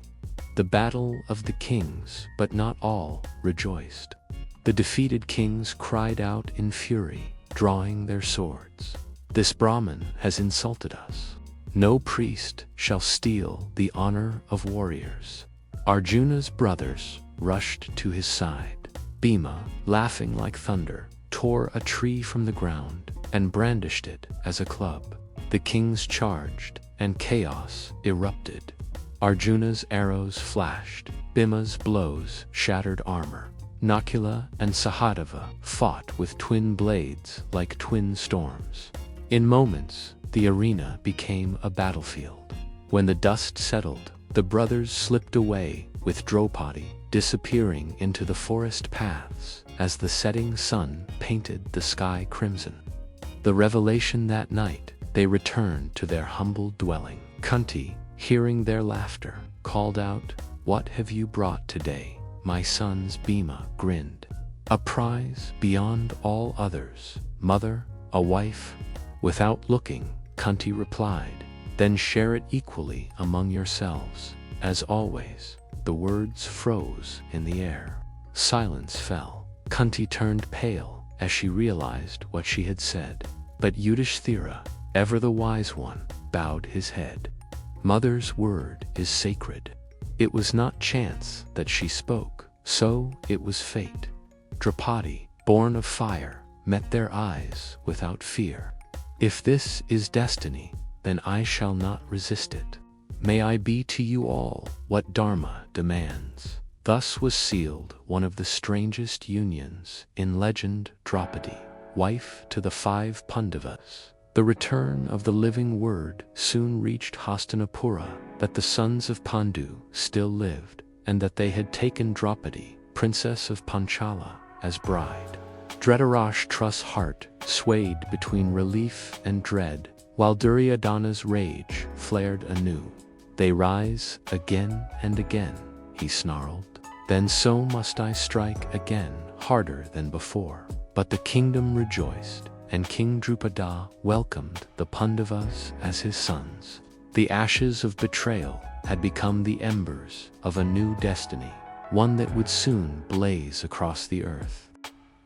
The battle of the kings, but not all, rejoiced. The defeated kings cried out in fury, drawing their swords. This Brahmin has insulted us. No priest shall steal the honor of warriors. Arjuna's brothers rushed to his side. Bhima, laughing like thunder, tore a tree from the ground and brandished it as a club. The kings charged, and chaos erupted. Arjuna's arrows flashed, Bhima's blows shattered armor. Nakula and Sahadeva fought with twin blades like twin storms. In moments, the arena became a battlefield. When the dust settled, the brothers slipped away, with Draupadi disappearing into the forest paths as the setting sun painted the sky crimson. The revelation that night, they returned to their humble dwelling. Kunti, hearing their laughter, called out, "What have you brought today, my sons?" Bhima grinned. "A prize beyond all others, mother, a wife." Without looking, Kunti replied, "Then share it equally among yourselves." As always, the words froze in the air. Silence fell. Kunti turned pale as she realized what she had said. But Yudhishthira, ever the wise one, bowed his head. Mother's word is sacred. It was not chance that she spoke, so it was fate. Draupadi, born of fire, met their eyes without fear. If this is destiny, then I shall not resist it. May I be to you all what dharma demands. Thus was sealed one of the strangest unions in legend. Draupadi, wife to the 5 Pandavas. The return of the living word soon reached Hastinapura that the sons of Pandu still lived, and that they had taken Draupadi, princess of Panchala, as bride. Dhritarashtra's heart swayed between relief and dread, while Duryodhana's rage flared anew. "They rise again and again," he snarled. "Then so must I strike again, harder than before." But the kingdom rejoiced, and King Drupada welcomed the Pandavas as his sons. The ashes of betrayal had become the embers of a new destiny, one that would soon blaze across the earth.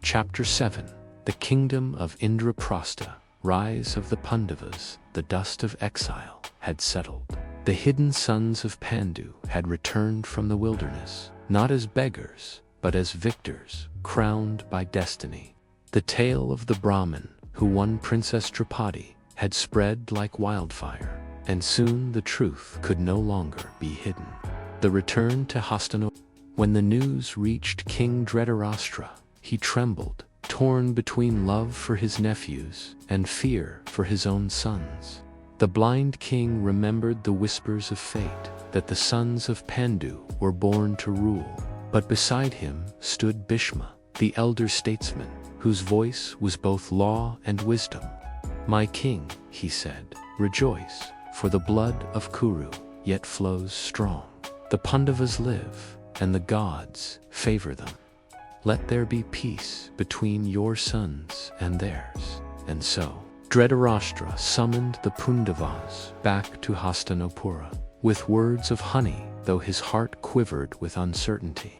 Chapter 7. The Kingdom of Indraprastha. Rise of the Pandavas. The dust of exile had settled. The hidden sons of Pandu had returned from the wilderness, not as beggars, but as victors, crowned by destiny. The tale of the Brahmin who won Princess Draupadi had spread like wildfire, and soon the truth could no longer be hidden. The return to Hastinapura. When the news reached King Dhritarashtra, he trembled, torn between love for his nephews and fear for his own sons. The blind king remembered the whispers of fate, that the sons of Pandu were born to rule. But beside him stood Bhishma, the elder statesman, whose voice was both law and wisdom. "My king," he said, "rejoice, for the blood of Kuru yet flows strong. The Pandavas live, and the gods favor them. Let there be peace between your sons and theirs." And so, Dhritarashtra summoned the Pandavas back to Hastinapura, with words of honey, though his heart quivered with uncertainty.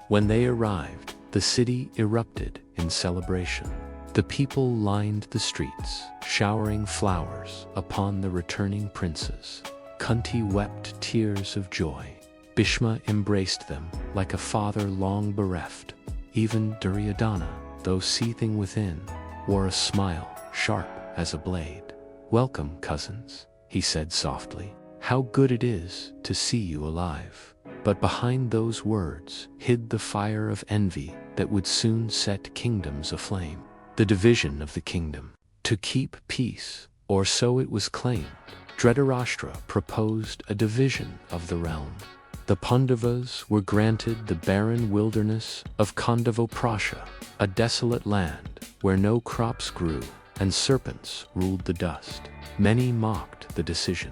When they arrived, the city erupted in celebration. The people lined the streets, showering flowers upon the returning princes. Kunti wept tears of joy. Bhishma embraced them like a father long bereft. Even Duryodhana, though seething within, wore a smile sharp as a blade. "Welcome, cousins," he said softly. "How good it is to see you alive." But behind those words hid the fire of envy that would soon set kingdoms aflame. The division of the kingdom. To keep peace, or so it was claimed, Dhritarashtra proposed a division of the realm. The Pandavas were granted the barren wilderness of Kandavoprasha, a desolate land where no crops grew and serpents ruled the dust. Many mocked the decision.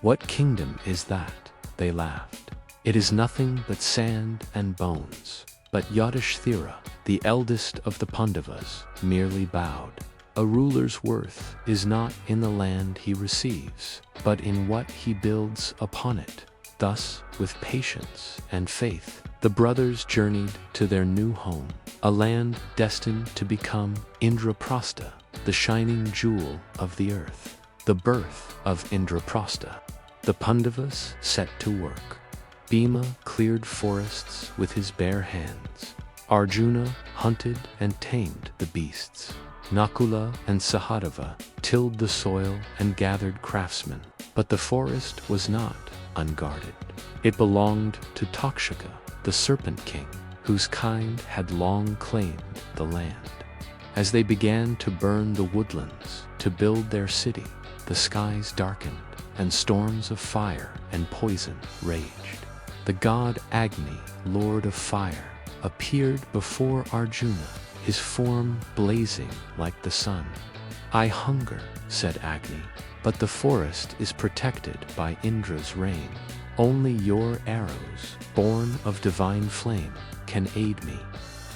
"What kingdom is that?" they laughed. "It is nothing but sand and bones." But Yudhishthira, the eldest of the Pandavas, merely bowed. "A ruler's worth is not in the land he receives, but in what he builds upon it." Thus, with patience and faith, the brothers journeyed to their new home, a land destined to become Indraprastha, the shining jewel of the earth. The birth of Indraprastha. The Pandavas set to work. Bhima cleared forests with his bare hands. Arjuna hunted and tamed the beasts. Nakula and Sahadeva tilled the soil and gathered craftsmen. But the forest was not unguarded. It belonged to Takshaka, the Serpent King, whose kind had long claimed the land. As they began to burn the woodlands to build their city, the skies darkened, and storms of fire and poison raged. The god Agni, Lord of Fire, appeared before Arjuna, his form blazing like the sun. "I hunger," said Agni, "but the forest is protected by Indra's rain. Only your arrows, born of divine flame, can aid me."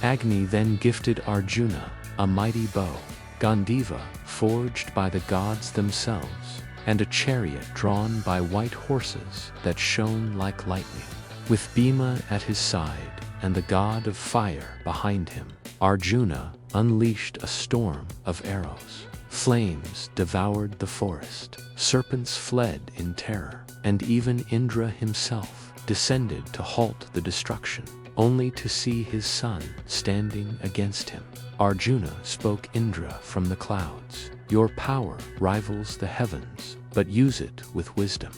Agni then gifted Arjuna a mighty bow, Gandiva forged by the gods themselves, and a chariot drawn by white horses that shone like lightning. With Bhima at his side and the god of fire behind him, Arjuna unleashed a storm of arrows. Flames devoured the forest, serpents fled in terror, and even Indra himself descended to halt the destruction, only to see his son standing against him. Arjuna spoke Indra from the clouds. "Your power rivals the heavens, but use it with wisdom.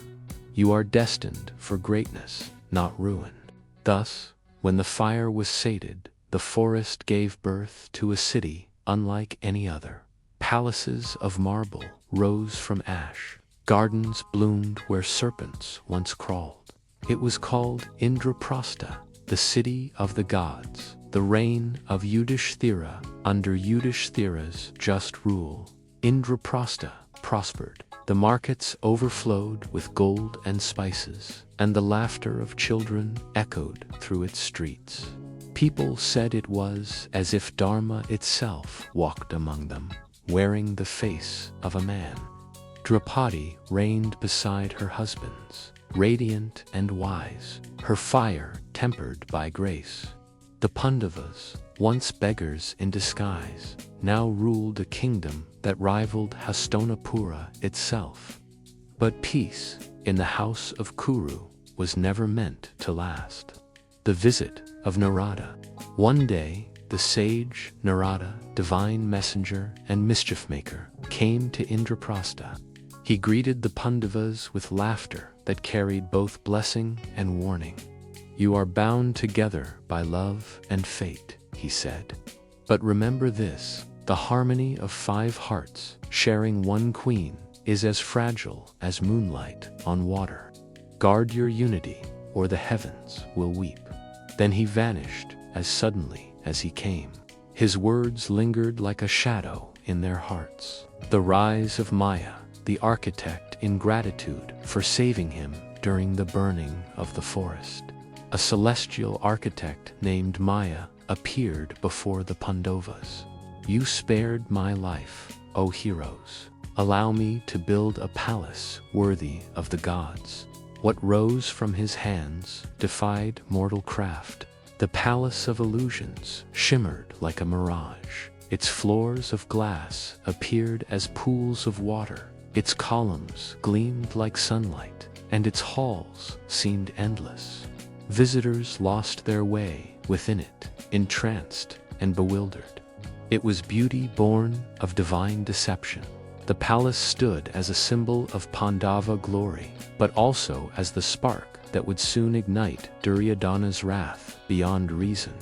You are destined for greatness, not ruin." Thus, when the fire was sated, the forest gave birth to a city unlike any other. Palaces of marble rose from ash. Gardens bloomed where serpents once crawled. It was called Indraprastha, the city of the gods, the reign of Yudhishthira. Under Yudhishthira's just rule, Indraprastha prospered. The markets overflowed with gold and spices, and the laughter of children echoed through its streets. People said it was as if Dharma itself walked among them, wearing the face of a man. Draupadi reigned beside her husbands, radiant and wise, her fire tempered by grace. The Pandavas, once beggars in disguise, now ruled a kingdom that rivaled Hastinapura itself. But peace, in the house of Kuru, was never meant to last. The visit of Narada. One day, the sage Narada, divine messenger and mischief maker, came to Indraprastha. He greeted the Pandavas with laughter that carried both blessing and warning. "You are bound together by love and fate," he said. "But remember this, the harmony of 5 hearts sharing one queen is as fragile as moonlight on water. Guard your unity, or the heavens will weep." Then he vanished as suddenly as he came. His words lingered like a shadow in their hearts. The rise of Maya, the architect, in gratitude for saving him during the burning of the forest. A celestial architect named Maya appeared before the Pandavas. "You spared my life, O heroes. Allow me to build a palace worthy of the gods." What rose from his hands defied mortal craft. The palace of illusions shimmered like a mirage. Its floors of glass appeared as pools of water. Its columns gleamed like sunlight, and its halls seemed endless. Visitors lost their way within it, entranced and bewildered. It was beauty born of divine deception. The palace stood as a symbol of Pandava glory, but also as the spark that would soon ignite Duryodhana's wrath beyond reason.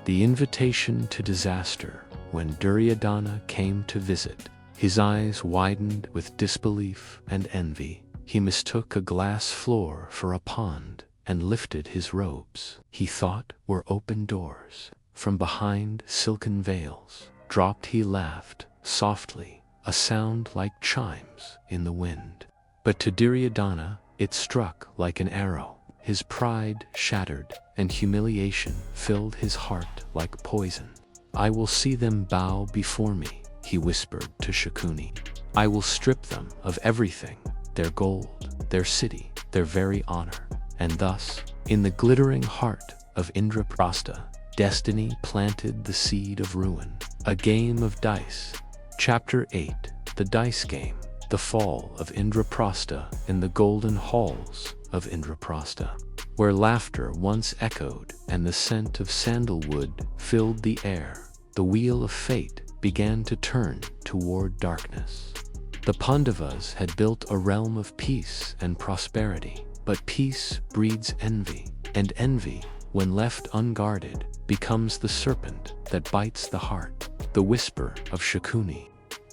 The invitation to disaster. When Duryodhana came to visit, his eyes widened with disbelief and envy. He mistook a glass floor for a pond and lifted his robes. He thought were open doors. From behind silken veils, dropped he laughed softly, a sound like chimes in the wind. But to Duryodhana it struck like an arrow. His pride shattered, and humiliation filled his heart like poison. "I will see them bow before me," he whispered to Shakuni. "I will strip them of everything, their gold, their city, their very honor." And thus, in the glittering heart of Indraprastha, destiny planted the seed of ruin. A game of dice. Chapter 8. The Dice Game. The Fall of Indraprastha in the Golden Halls of Indraprastha. where laughter once echoed and the scent of sandalwood filled the air, the wheel of fate began to turn toward darkness. The Pandavas had built a realm of peace and prosperity, but peace breeds envy, and envy, when left unguarded, becomes the serpent that bites the heart. The whisper of Shakuni.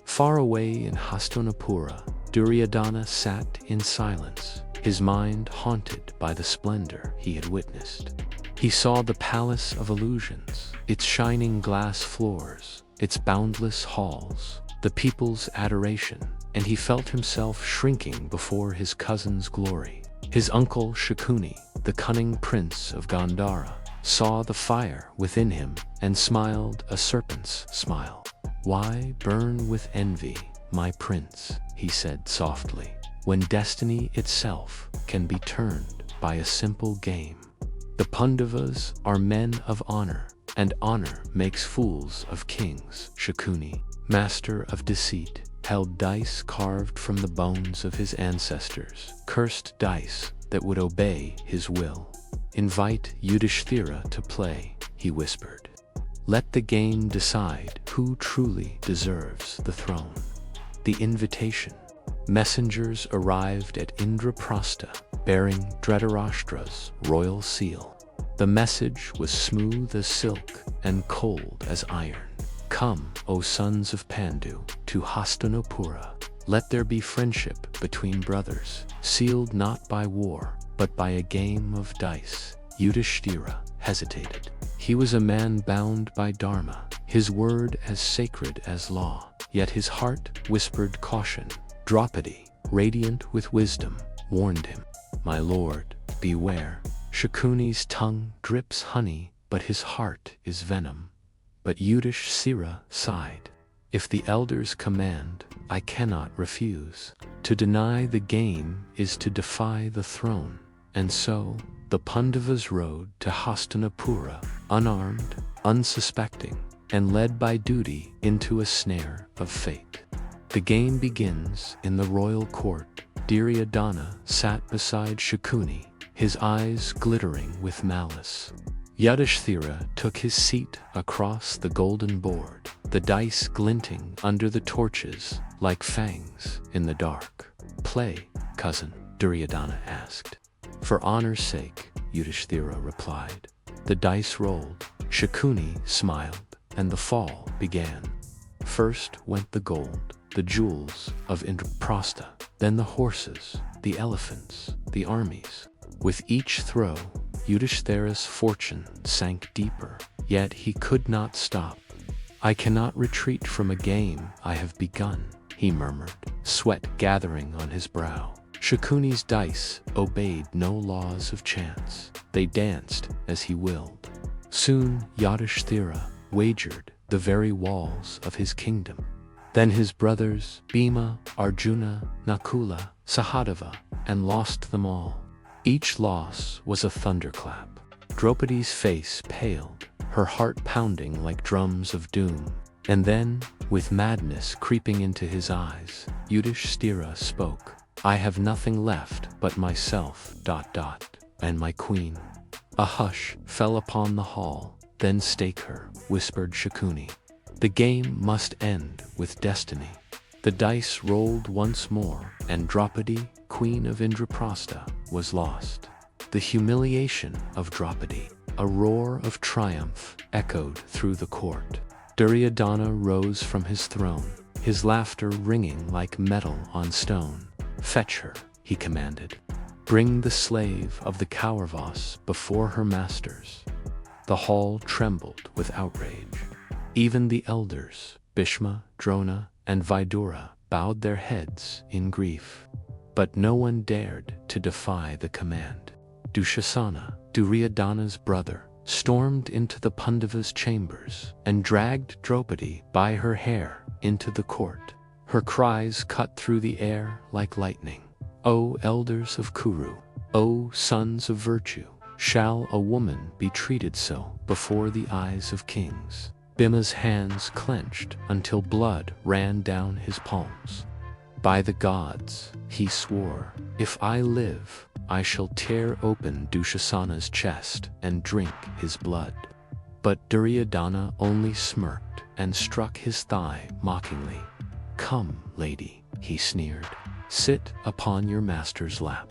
Far away in Hastinapura, Duryodhana sat in silence, his mind haunted by the splendor he had witnessed. He saw the palace of illusions, its shining glass floors, its boundless halls, the people's adoration, and he felt himself shrinking before his cousin's glory. His uncle Shakuni, the cunning prince of Gandhara, saw the fire within him and smiled a serpent's smile. "Why burn with envy, my prince?" he said softly, "when destiny itself can be turned by a simple game. The Pandavas are men of honor, and honor makes fools of kings." Shakuni, master of deceit, held dice carved from the bones of his ancestors, cursed dice that would obey his will. "Invite Yudhishthira to play," he whispered. "Let the game decide who truly deserves the throne." The invitation. Messengers arrived at Indraprastha, bearing Dhritarashtra's royal seal. The message was smooth as silk and cold as iron. "Come, O sons of Pandu, to Hastinapura. Let there be friendship between brothers, sealed not by war, but by a game of dice." Yudhishthira hesitated. He was a man bound by dharma, his word as sacred as law, yet his heart whispered caution. Draupadi, radiant with wisdom, warned him. "My lord, beware. Shakuni's tongue drips honey, but his heart is venom." But Yudhishthira sighed. "If the elders command, I cannot refuse. To deny the game is to defy the throne." And so, the Pandavas rode to Hastinapura, unarmed, unsuspecting, and led by duty into a snare of fate. The game begins in the royal court. Duryodhana sat beside Shakuni, his eyes glittering with malice. Yudhishthira took his seat across the golden board, the dice glinting under the torches like fangs in the dark. "Play, cousin," Duryodhana asked. "For honor's sake," Yudhishthira replied. The dice rolled, Shakuni smiled, and the fall began. First went the gold, the jewels of Indraprastha, then the horses, the elephants, the armies. With each throw, Yudhishthira's fortune sank deeper, yet he could not stop. "I cannot retreat from a game I have begun," he murmured, sweat gathering on his brow. Shakuni's dice obeyed no laws of chance. They danced as he willed. Soon Yudhishthira wagered the very walls of his kingdom. Then his brothers Bhima, Arjuna, Nakula, Sahadeva, and lost them all. Each loss was a thunderclap. Draupadi's face paled, her heart pounding like drums of doom. And then, with madness creeping into his eyes, Yudhishthira spoke. "I have nothing left but myself, and my queen." A hush fell upon the hall. "Then stake her," whispered Shakuni. "The game must end with destiny." The dice rolled once more, and Draupadi, queen of Indraprastha, was lost. The humiliation of Draupadi. A roar of triumph echoed through the court. Duryodhana rose from his throne, his laughter ringing like metal on stone. "Fetch her," he commanded. "Bring the slave of the Kauravas before her masters." The hall trembled with outrage. Even the elders, Bhishma, Drona, and Vidura, bowed their heads in grief. But no one dared to defy the command. Dushasana, Duryodhana's brother, stormed into the Pandavas' chambers and dragged Draupadi by her hair into the court. Her cries cut through the air like lightning. "O elders of Kuru, O sons of virtue, shall a woman be treated so before the eyes of kings?" Bhima's hands clenched until blood ran down his palms. "By the gods," he swore, "if I live, I shall tear open Dushasana's chest and drink his blood." But Duryodhana only smirked and struck his thigh mockingly. "Come, lady," he sneered. "Sit upon your master's lap."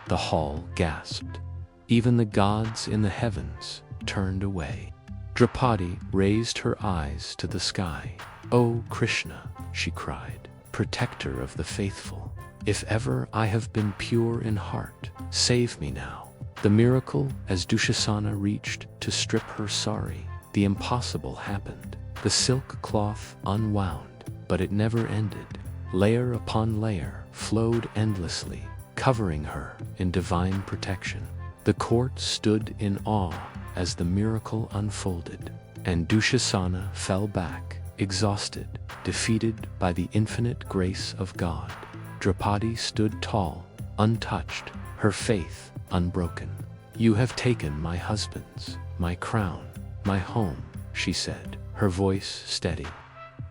The hall gasped. Even the gods in the heavens turned away. Draupadi raised her eyes to the sky. "O Krishna," she cried, "protector of the faithful, if ever I have been pure in heart, save me now." The miracle, as Dushasana reached to strip her sari, the impossible happened. The silk cloth unwound, but it never ended. Layer upon layer flowed endlessly, covering her in divine protection. The court stood in awe as the miracle unfolded, and Dushasana fell back, exhausted, defeated by the infinite grace of God. Draupadi stood tall, untouched, her faith unbroken. "You have taken my husbands, my crown, my home," she said, her voice steady.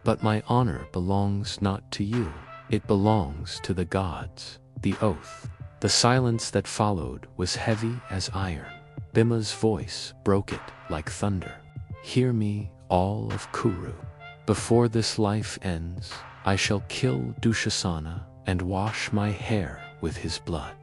"But my honor belongs not to you, it belongs to the gods." The oath. The silence that followed was heavy as iron. Bhima's voice broke it like thunder. "Hear me, all of Kuru. Before this life ends, I shall kill Dushasana and wash my hair with his blood.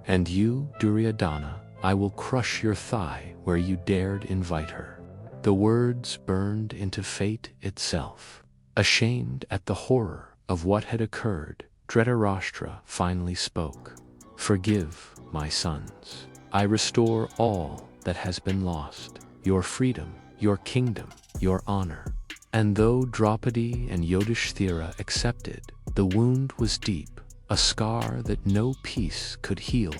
And you, Duryodhana, I will crush your thigh where you dared invite her." The words burned into fate itself. Ashamed at the horror of what had occurred, Dhritarashtra finally spoke. "Forgive, my sons. I restore all that has been lost, your freedom, your kingdom, your honor." And though Draupadi and Yudhishthira accepted, the wound was deep, a scar that no peace could heal.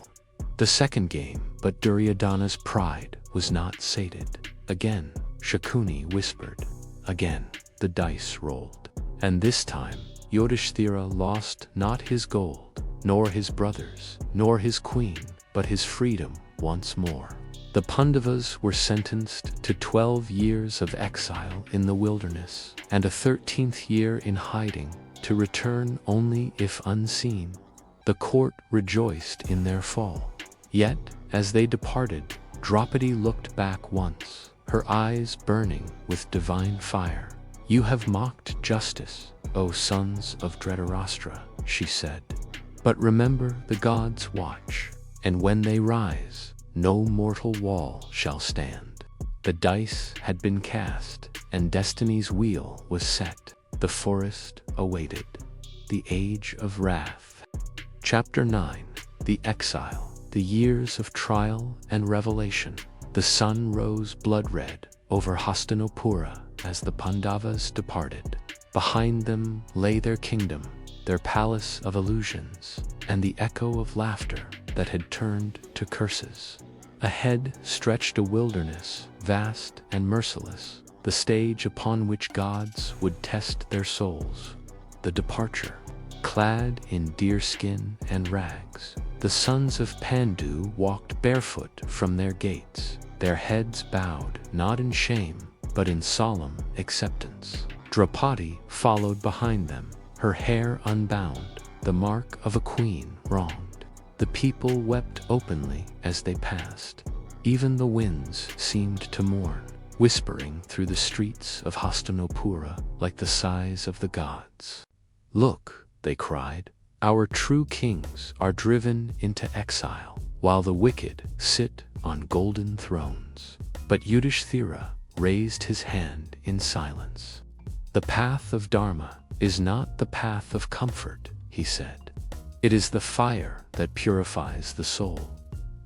The second game, but Duryodhana's pride was not sated. Again, Shakuni whispered. Again, the dice rolled. And this time, Yudhishthira lost not his gold, nor his brothers, nor his queen, but his freedom once more. The Pandavas were sentenced to 12 years of exile in the wilderness, and a 13th year in hiding, to return only if unseen. The court rejoiced in their fall. Yet, as they departed, Draupadi looked back once, her eyes burning with divine fire. "You have mocked justice, O sons of Dhritarashtra," she said. "But remember the gods watch, and when they rise, no mortal wall shall stand." The dice had been cast, and destiny's wheel was set. The forest awaited. The Age of Wrath. Chapter 9. The Exile. The years of trial and revelation. The sun rose blood-red over Hastinapura as the Pandavas departed. Behind them lay their kingdom, their palace of illusions, and the echo of laughter that had turned to curses. Ahead stretched a wilderness, vast and merciless, the stage upon which gods would test their souls. The departure. Clad in deerskin and rags, the sons of Pandu walked barefoot from their gates, their heads bowed not in shame, but in solemn acceptance. Draupadi followed behind them, her hair unbound, the mark of a queen wronged. The people wept openly as they passed. Even the winds seemed to mourn, whispering through the streets of Hastinapura like the sighs of the gods. "Look," they cried, "our true kings are driven into exile, while the wicked sit on golden thrones." But Yudhishthira raised his hand in silence. "The path of dharma is not the path of comfort," he said. "It is the fire that purifies the soul."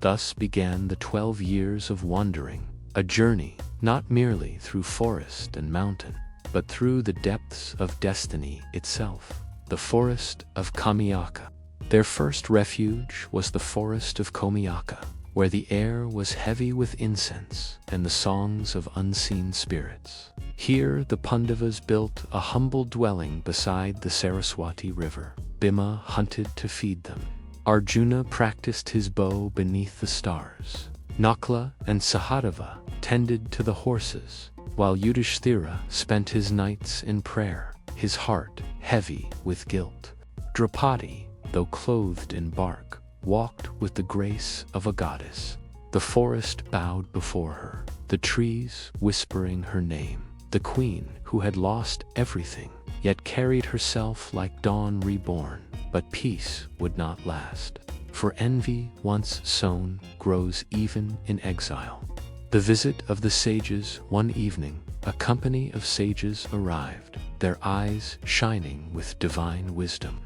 Thus began the 12 years of wandering, a journey not merely through forest and mountain, but through the depths of destiny itself, the forest of Kamyaka. Their first refuge was the forest of Kamyaka, where the air was heavy with incense and the songs of unseen spirits. Here the Pandavas built a humble dwelling beside the Saraswati river. Bhima hunted to feed them. Arjuna practiced his bow beneath the stars. Nakla and Sahadeva tended to the horses, while Yudhishthira spent his nights in prayer, his heart heavy with guilt. Draupadi, though clothed in bark, walked with the grace of a goddess. The forest bowed before her, the trees whispering her name. The queen who had lost everything, yet carried herself like dawn reborn. But peace would not last, for envy once sown grows even in exile. The visit of the sages one evening, a company of sages arrived, their eyes shining with divine wisdom.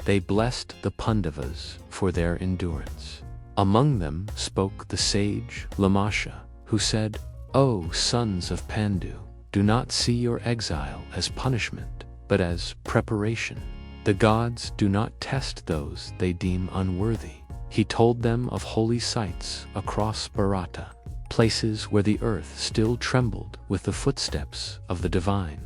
They blessed the Pandavas for their endurance. Among them spoke the sage Lamasha, who said, "O sons of Pandu, do not see your exile as punishment, but as preparation. The gods do not test those they deem unworthy." He told them of holy sites across Bharata, places where the earth still trembled with the footsteps of the divine.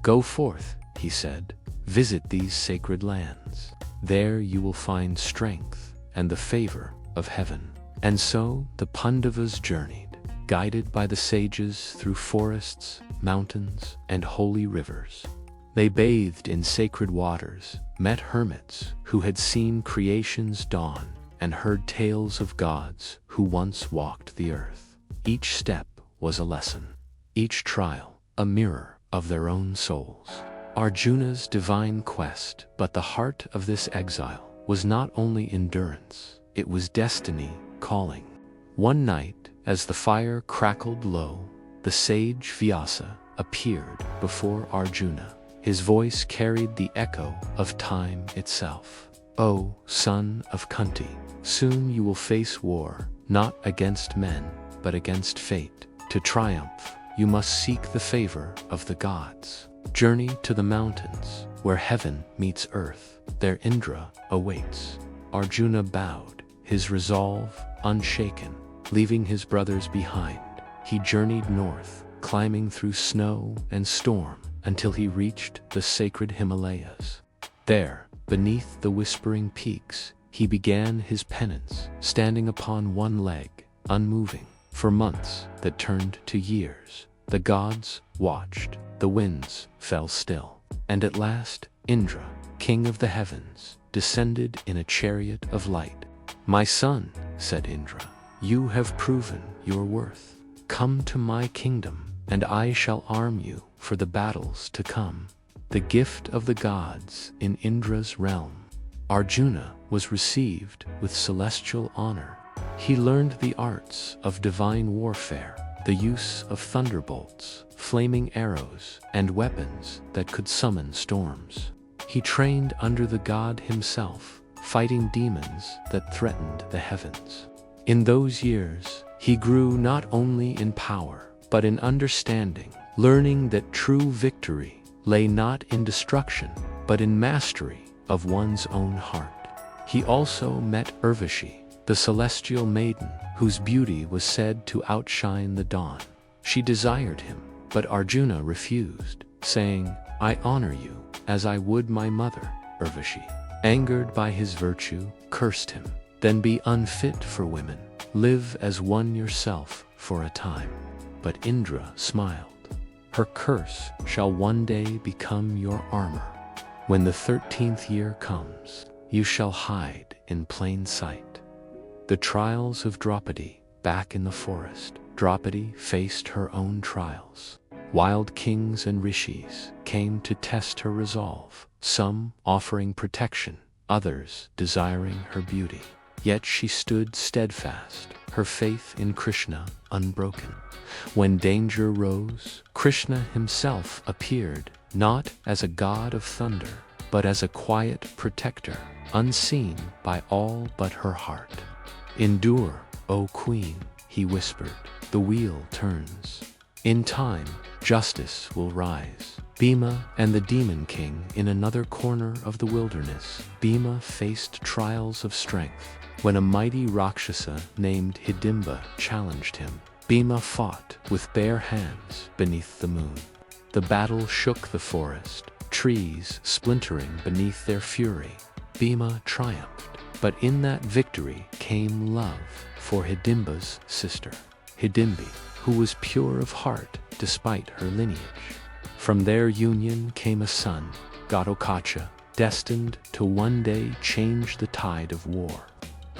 "Go forth," he said, "visit these sacred lands. There you will find strength and the favor of heaven." And so the Pandavas journeyed, guided by the sages through forests, mountains, and holy rivers. They bathed in sacred waters, met hermits who had seen creation's dawn, and heard tales of gods who once walked the earth. Each step was a lesson, each trial a mirror of their own souls. Arjuna's divine quest, but the heart of this exile was not only endurance, it was destiny calling. One night, as the fire crackled low, the sage Vyasa appeared before Arjuna. His voice carried the echo of time itself. "O son of Kunti, soon you will face war, not against men, but against fate. To triumph, you must seek the favor of the gods. Journey to the mountains, where heaven meets earth. There Indra awaits." Arjuna bowed, his resolve unshaken. Leaving his brothers behind, he journeyed north, climbing through snow and storm until he reached the sacred Himalayas. There, beneath the whispering peaks, he began his penance, standing upon one leg, unmoving. For months that turned to years, the gods watched, the winds fell still, and at last Indra, king of the heavens, descended in a chariot of light. "My son," said Indra, "you have proven your worth. Come to my kingdom, and I shall arm you for the battles to come." The gift of the gods in Indra's realm, Arjuna was received with celestial honor. He learned the arts of divine warfare, the use of thunderbolts, flaming arrows, and weapons that could summon storms. He trained under the god himself, fighting demons that threatened the heavens. In those years, he grew not only in power, but in understanding, learning that true victory lay not in destruction, but in mastery of one's own heart. He also met Urvashi, the celestial maiden whose beauty was said to outshine the dawn. She desired him, but Arjuna refused, saying, "I honor you as I would my mother." Urvashi, angered by his virtue, cursed him. "Then be unfit for women. Live as one yourself for a time." But Indra smiled. "Her curse shall one day become your armor. When the 13th year comes, you shall hide in plain sight." The trials of Draupadi. Back in the forest, Draupadi faced her own trials. Wild kings and rishis came to test her resolve, some offering protection, others desiring her beauty. Yet she stood steadfast, her faith in Krishna unbroken. When danger rose, Krishna himself appeared, not as a god of thunder, but as a quiet protector, unseen by all but her heart. "Endure, O queen," he whispered, "the wheel turns. In time, justice will rise." Bhima and the demon king in another corner of the wilderness. Bhima faced trials of strength. When a mighty Rakshasa named Hidimba challenged him, Bhima fought with bare hands beneath the moon. The battle shook the forest, trees splintering beneath their fury. Bhima triumphed, but in that victory came love for Hidimba's sister, Hidimbi, who was pure of heart despite her lineage. From their union came a son, Ghatokacha, destined to one day change the tide of war.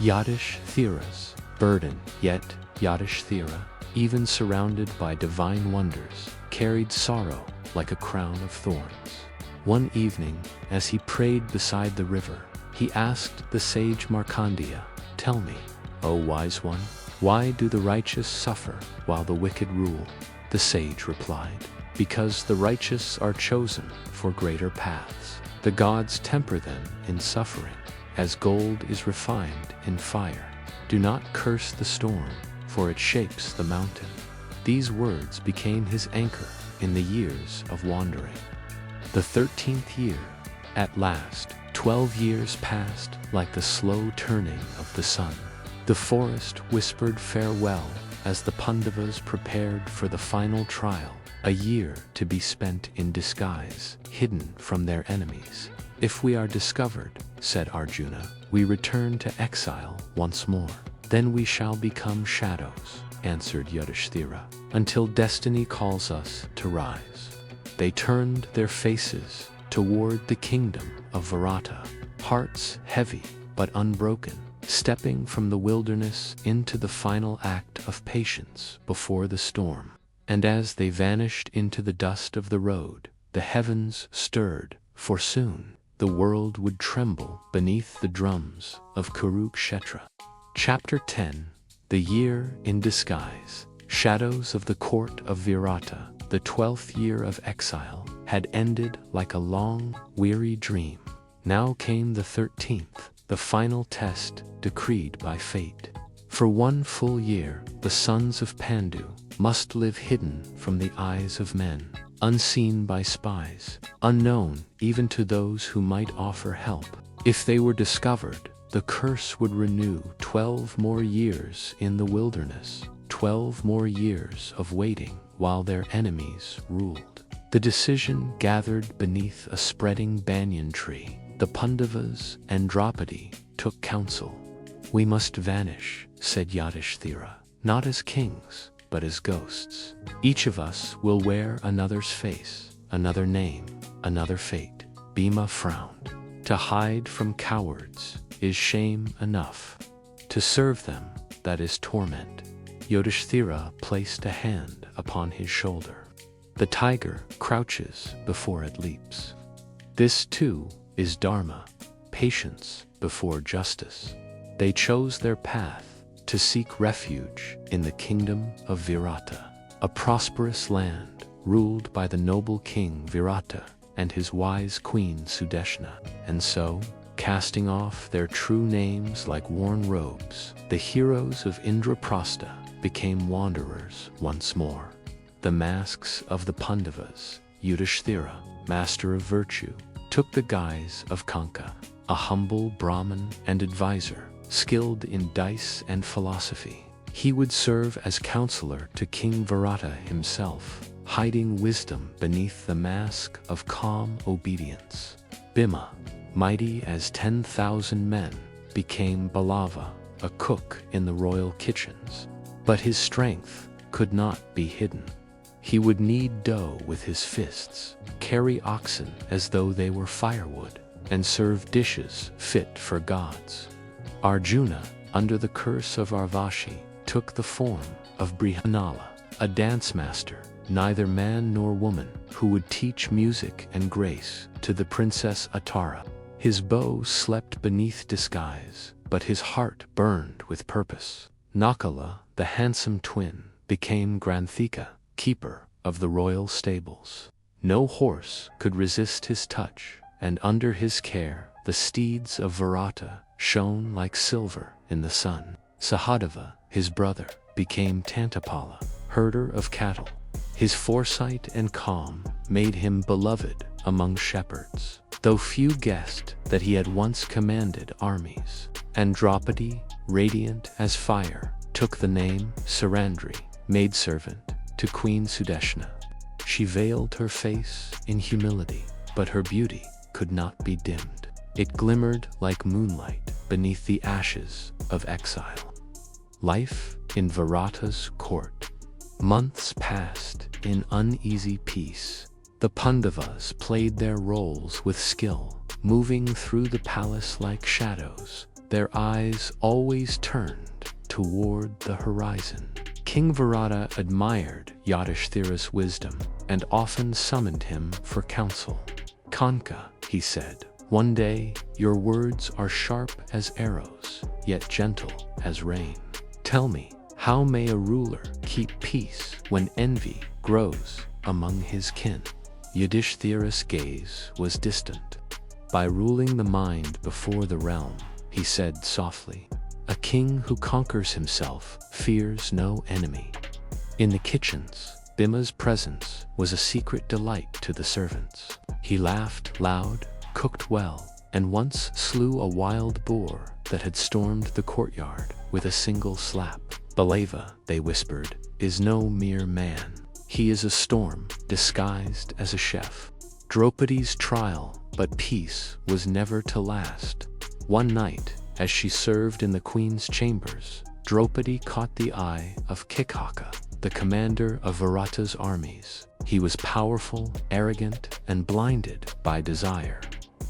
Yudhishthira's burden. Yet Yudhishthira, even surrounded by divine wonders, carried sorrow like a crown of thorns. One evening, as he prayed beside the river, he asked the sage Markandeya, "Tell me, O wise one, why do the righteous suffer while the wicked rule?" The sage replied, "Because the righteous are chosen for greater paths. The gods temper them in suffering, as gold is refined in fire. Do not curse the storm, for it shapes the mountain." These words became his anchor in the years of wandering. The 13th year, at last, 12 years passed like the slow turning of the sun. The forest whispered farewell as the Pandavas prepared for the final trial, a year to be spent in disguise, hidden from their enemies. "If we are discovered," said Arjuna, "we return to exile once more. Then we shall become shadows," answered Yudhishthira, "until destiny calls us to rise." They turned their faces toward the kingdom of Virata, hearts heavy but unbroken, stepping from the wilderness into the final act of patience before the storm. And as they vanished into the dust of the road, the heavens stirred, for soon the world would tremble beneath the drums of Kurukshetra. Chapter 10. The Year in Disguise. Shadows of the court of Virata. The 12th year of exile had ended like a long, weary dream. Now came the 13th, the final test decreed by fate. For one full year, the sons of Pandu must live hidden from the eyes of men, unseen by spies, unknown even to those who might offer help. If they were discovered, the curse would renew 12 more years in the wilderness, 12 more years of waiting while their enemies ruled. The decision gathered beneath a spreading banyan tree. The Pandavas and Draupadi took counsel. "We must vanish," said Yudhishthira, "not as kings, but as ghosts. Each of us will wear another's face, another name, another fate." Bhima frowned. "To hide from cowards is shame enough. To serve them, that is torment." Yudhishthira placed a hand upon his shoulder. "The tiger crouches before it leaps. This too is dharma, patience before justice." They chose their path to seek refuge in the kingdom of Virata, a prosperous land ruled by the noble king Virata and his wise queen Sudeshna. And so, casting off their true names like worn robes, the heroes of Indraprastha became wanderers once more. The masks of the Pandavas, Yudhishthira, master of virtue, took the guise of Kanka, a humble Brahmin and advisor, skilled in dice and philosophy. He would serve as counselor to King Virata himself, hiding wisdom beneath the mask of calm obedience. Bhima, mighty as 10,000 men, became Balava, a cook in the royal kitchens. But his strength could not be hidden. He would knead dough with his fists, carry oxen as though they were firewood, and serve dishes fit for gods. Arjuna, under the curse of Urvashi, took the form of Brihanala, a dance master, neither man nor woman, who would teach music and grace to the princess Atara. His bow slept beneath disguise, but his heart burned with purpose. Nakala, the handsome twin, became Granthika, keeper of the royal stables. No horse could resist his touch, and under his care the steeds of Virata shone like silver in the sun. Sahadeva, his brother, became Tantapala, herder of cattle. His foresight and calm made him beloved among shepherds, though few guessed that he had once commanded armies. And Draupadi, radiant as fire, took the name Sarandri, maidservant to Queen Sudeshna. She veiled her face in humility, but her beauty could not be dimmed. It glimmered like moonlight beneath the ashes of exile. Life in Virata's court. Months passed in uneasy peace. The Pandavas played their roles with skill, moving through the palace like shadows, their eyes always turned toward the horizon. King Virata admired Yudhishthira's wisdom and often summoned him for counsel. "Kanka," he said, "one day your words are sharp as arrows, yet gentle as rain. Tell me, how may a ruler keep peace when envy grows among his kin?" Yudhishthira's gaze was distant. "By ruling the mind before the realm," he said softly. "A king who conquers himself fears no enemy." In the kitchens, Bhima's presence was a secret delight to the servants. He laughed loud, cooked well, and once slew a wild boar that had stormed the courtyard with a single slap. "Balava," they whispered, "is no mere man. He is a storm disguised as a chef." Draupadi's trial, but peace was never to last. One night, as she served in the queen's chambers, Draupadi caught the eye of Kikhaka, the commander of Virata's armies. He was powerful, arrogant, and blinded by desire.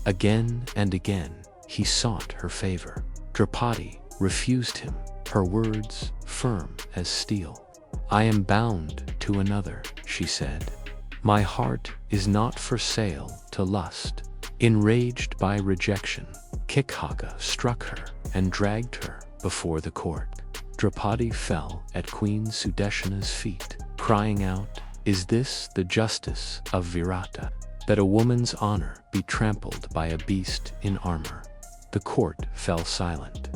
Again and again, he sought her favor. Draupadi refused him, her words firm as steel. "I am bound to another," she said. "My heart is not for sale to lust." Enraged by rejection, Kikhaka struck her and dragged her before the court. Draupadi fell at Queen Sudeshana's feet, crying out, "Is this the justice of Virata, that a woman's honor be trampled by a beast in armor?" The court fell silent.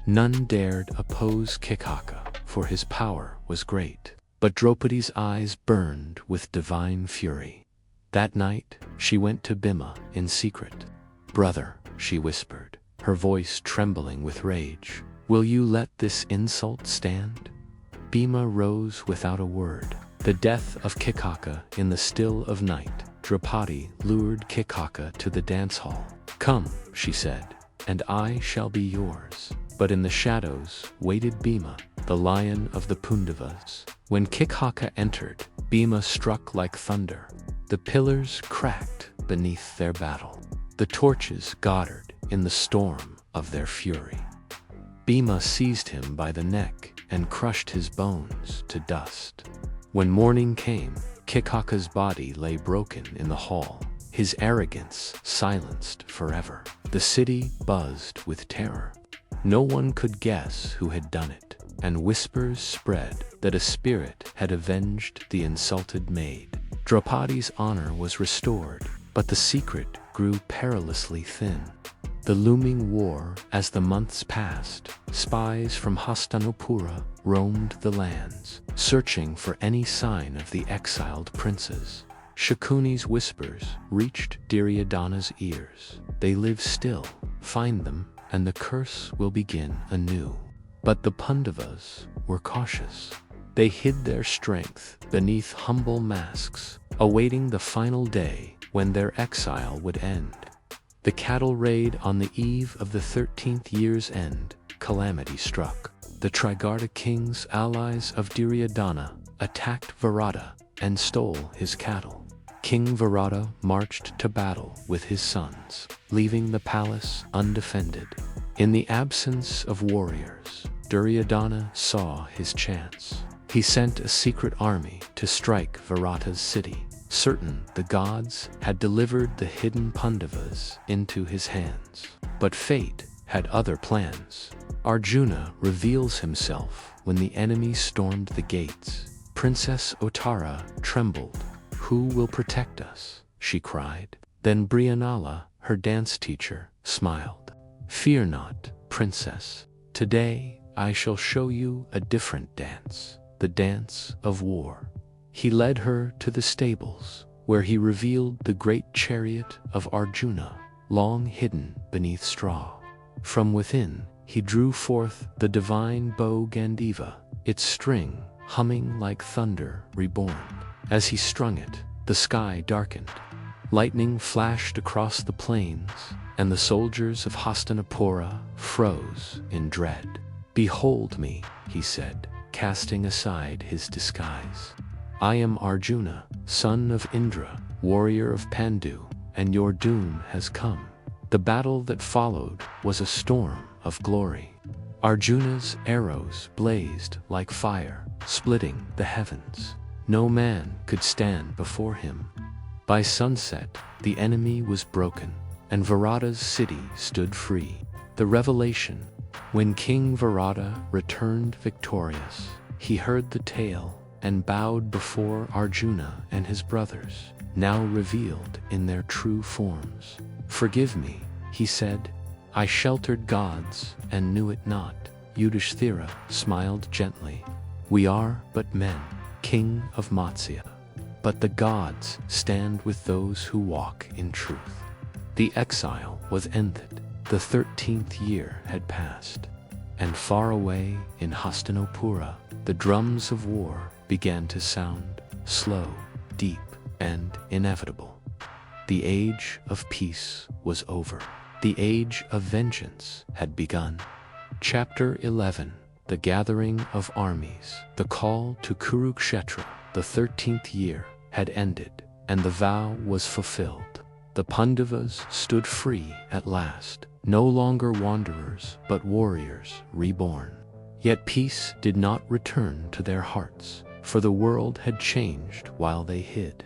None dared oppose Kikhaka, for his power was great. But Draupadi's eyes burned with divine fury. That night, she went to Bhima in secret. "Brother," she whispered, her voice trembling with rage, "will you let this insult stand?" Bhima rose without a word. The death of Kikhaka in the still of night, Draupadi lured Kikhaka to the dance hall. "Come," she said, "and I shall be yours." But in the shadows waited Bhima, the lion of the Pandavas. When Kikhaka entered, Bhima struck like thunder. The pillars cracked beneath their battle. The torches guttered in the storm of their fury. Bhima seized him by the neck and crushed his bones to dust. When morning came, Kikhaka's body lay broken in the hall, his arrogance silenced forever. The city buzzed with terror. No one could guess who had done it, and whispers spread that a spirit had avenged the insulted maid. Draupadi's honor was restored, but the secret grew perilously thin. The looming war, as the months passed, spies from Hastinapura roamed the lands, searching for any sign of the exiled princes. Shakuni's whispers reached Duryodhana's ears. "They live still. Find them, and the curse will begin anew." But the Pandavas were cautious. They hid their strength beneath humble masks, awaiting the final day when their exile would end. The cattle raid on the eve of the 13th year's end, calamity struck. The Trigarta kings, allies of Duryodhana, attacked Virata and stole his cattle. King Virata marched to battle with his sons, leaving the palace undefended. In the absence of warriors, Duryodhana saw his chance. He sent a secret army to strike Virata's city, certain the gods had delivered the hidden Pandavas into his hands. But fate had other plans. Arjuna reveals himself when the enemy stormed the gates. Princess Uttara trembled. "Who will protect us?" she cried. Then Brianala, her dance teacher, smiled. "Fear not, princess. Today I shall show you a different dance, the dance of war." He led her to the stables, where he revealed the great chariot of Arjuna, long hidden beneath straw. From within, he drew forth the divine bow Gandiva, its string humming like thunder reborn. As he strung it, the sky darkened. Lightning flashed across the plains, and the soldiers of Hastinapura froze in dread. "Behold me," he said, casting aside his disguise. "I am Arjuna, son of Indra, warrior of Pandu, and your doom has come." The battle that followed was a storm of glory. Arjuna's arrows blazed like fire, splitting the heavens. No man could stand before him. By sunset, the enemy was broken, and Virata's city stood free. The revelation: when King Virata returned victorious, he heard the tale and bowed before Arjuna and his brothers, now revealed in their true forms. "Forgive me," he said. "I sheltered gods and knew it not." Yudhishthira smiled gently. "We are but men, king of Matsya. But the gods stand with those who walk in truth." The exile was ended. The 13th year had passed. And far away in Hastinapura, the drums of war began to sound, slow, deep, and inevitable. The age of peace was over. The age of vengeance had begun. Chapter 11: The Gathering of Armies. The call to Kurukshetra, the 13th year, had ended, and the vow was fulfilled. The Pandavas stood free at last, no longer wanderers but warriors reborn. Yet peace did not return to their hearts, for the world had changed while they hid.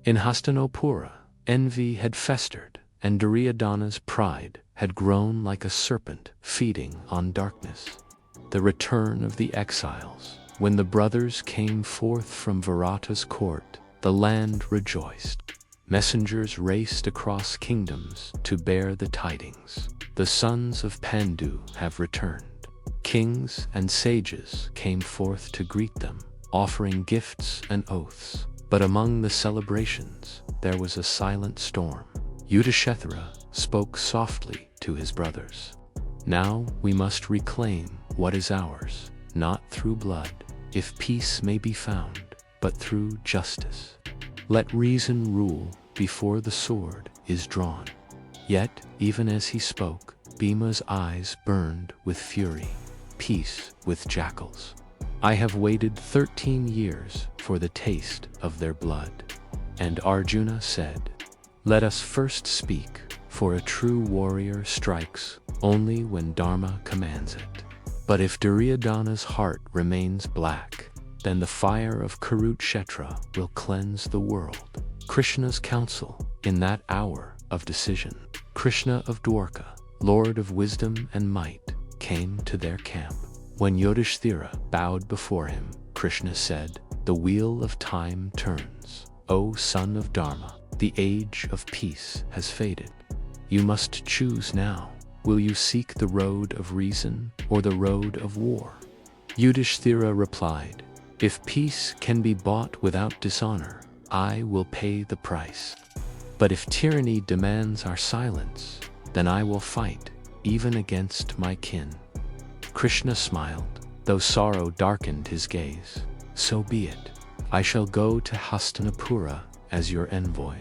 In Hastinapura, envy had festered, and Duryodhana's pride had grown like a serpent feeding on darkness. The return of the exiles: when the brothers came forth from Virata's court, the land rejoiced. Messengers raced across kingdoms to bear the tidings. The sons of Pandu have returned. Kings and sages came forth to greet them, offering gifts and oaths. But among the celebrations, there was a silent storm. Yudhishthira spoke softly to his brothers. "Now we must reclaim what is ours, not through blood, if peace may be found, but through justice. Let reason rule before the sword is drawn." Yet, even as he spoke, Bhima's eyes burned with fury. Peace with jackals. "I have waited 13 years for the taste of their blood." And Arjuna said, "Let us first speak, for a true warrior strikes only when dharma commands it. But if Duryodhana's heart remains black, then the fire of Kurukshetra will cleanse the world." Krishna's counsel in that hour of decision. Krishna of Dwarka, Lord of wisdom and might, came to their camp. When Yudhishthira bowed before him, Krishna said, "The wheel of time turns. O son of Dharma, the age of peace has faded. You must choose now. Will you seek the road of reason or the road of war?" Yudhishthira replied, "If peace can be bought without dishonor, I will pay the price. But if tyranny demands our silence, then I will fight, even against my kin." Krishna smiled, though sorrow darkened his gaze. "So be it. I shall go to Hastinapura as your envoy.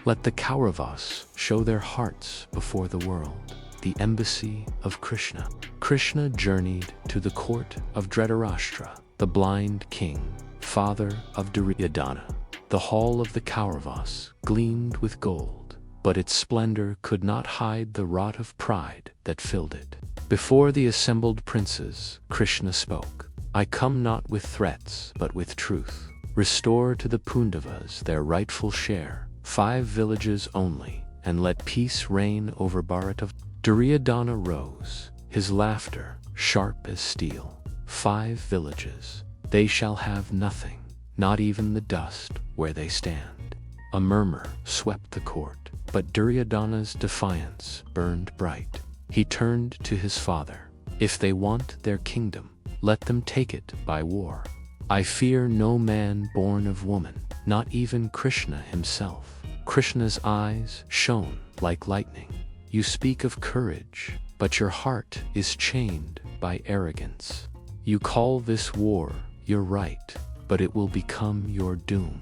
Let the Kauravas show their hearts before the world." The embassy of Krishna. Krishna journeyed to the court of Dhritarashtra, the blind king, father of Duryodhana. The hall of the Kauravas gleamed with gold, but its splendor could not hide the rot of pride that filled it. Before the assembled princes, Krishna spoke, "I come not with threats, but with truth. Restore to the Pandavas their rightful share, 5 villages only, and let peace reign over Bharata." Duryodhana rose, his laughter sharp as steel. 5 villages. They shall have nothing, not even the dust where they stand. A murmur swept the court, but Duryodhana's defiance burned bright. He turned to his father. "If they want their kingdom, let them take it by war. I fear no man born of woman, not even Krishna himself." Krishna's eyes shone like lightning. "You speak of courage, but your heart is chained by arrogance. You call this war your right, but it will become your doom.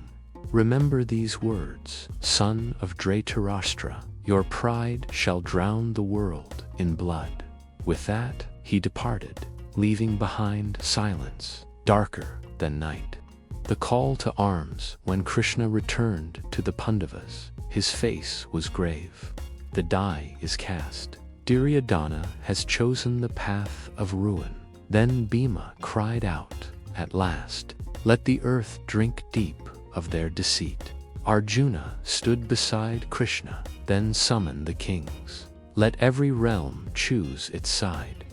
Remember these words, son of Dhritarashtra, your pride shall drown the world in blood." With that, he departed, leaving behind silence, darker than night. The call to arms. When Krishna returned to the Pandavas, his face was grave. "The die is cast. Duryodhana has chosen the path of ruin. Then Bhima cried out, at last, let the earth drink deep of their deceit. Arjuna stood beside Krishna, then summoned the kings. Let every realm choose its side.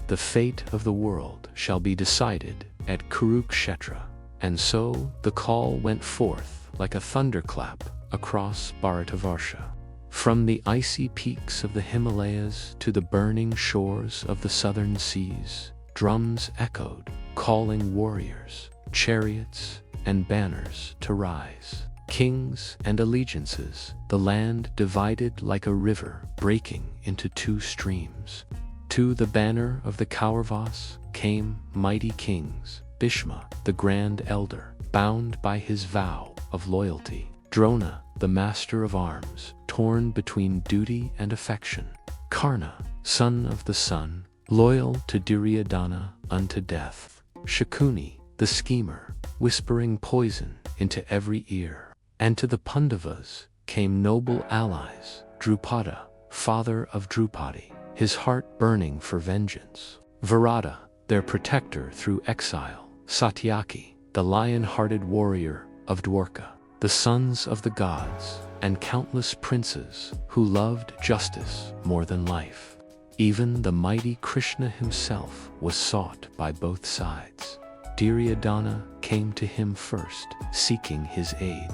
The fate of the world shall be decided at Kurukshetra. And so the call went forth like a thunderclap across Bharatavarsha. From the icy peaks of the Himalayas to the burning shores of the southern seas, drums echoed, calling warriors, chariots, and banners to rise. Kings and allegiances, the land divided like a river breaking into two streams. To the banner of the Kauravas came mighty kings, Bhishma, the grand elder, bound by his vow of loyalty. Drona, the master of arms, torn between duty and affection. Karna, son of the sun, loyal to Duryodhana unto death. Shakuni, the schemer, whispering poison into every ear. And to the Pandavas came noble allies, Drupada, father of Drupadi, his heart burning for vengeance. Virata, their protector through exile. Satyaki, the lion-hearted warrior of Dwarka. The sons of the gods, and countless princes who loved justice more than life. Even the mighty Krishna himself was sought by both sides. Duryodhana came to him first, seeking his aid.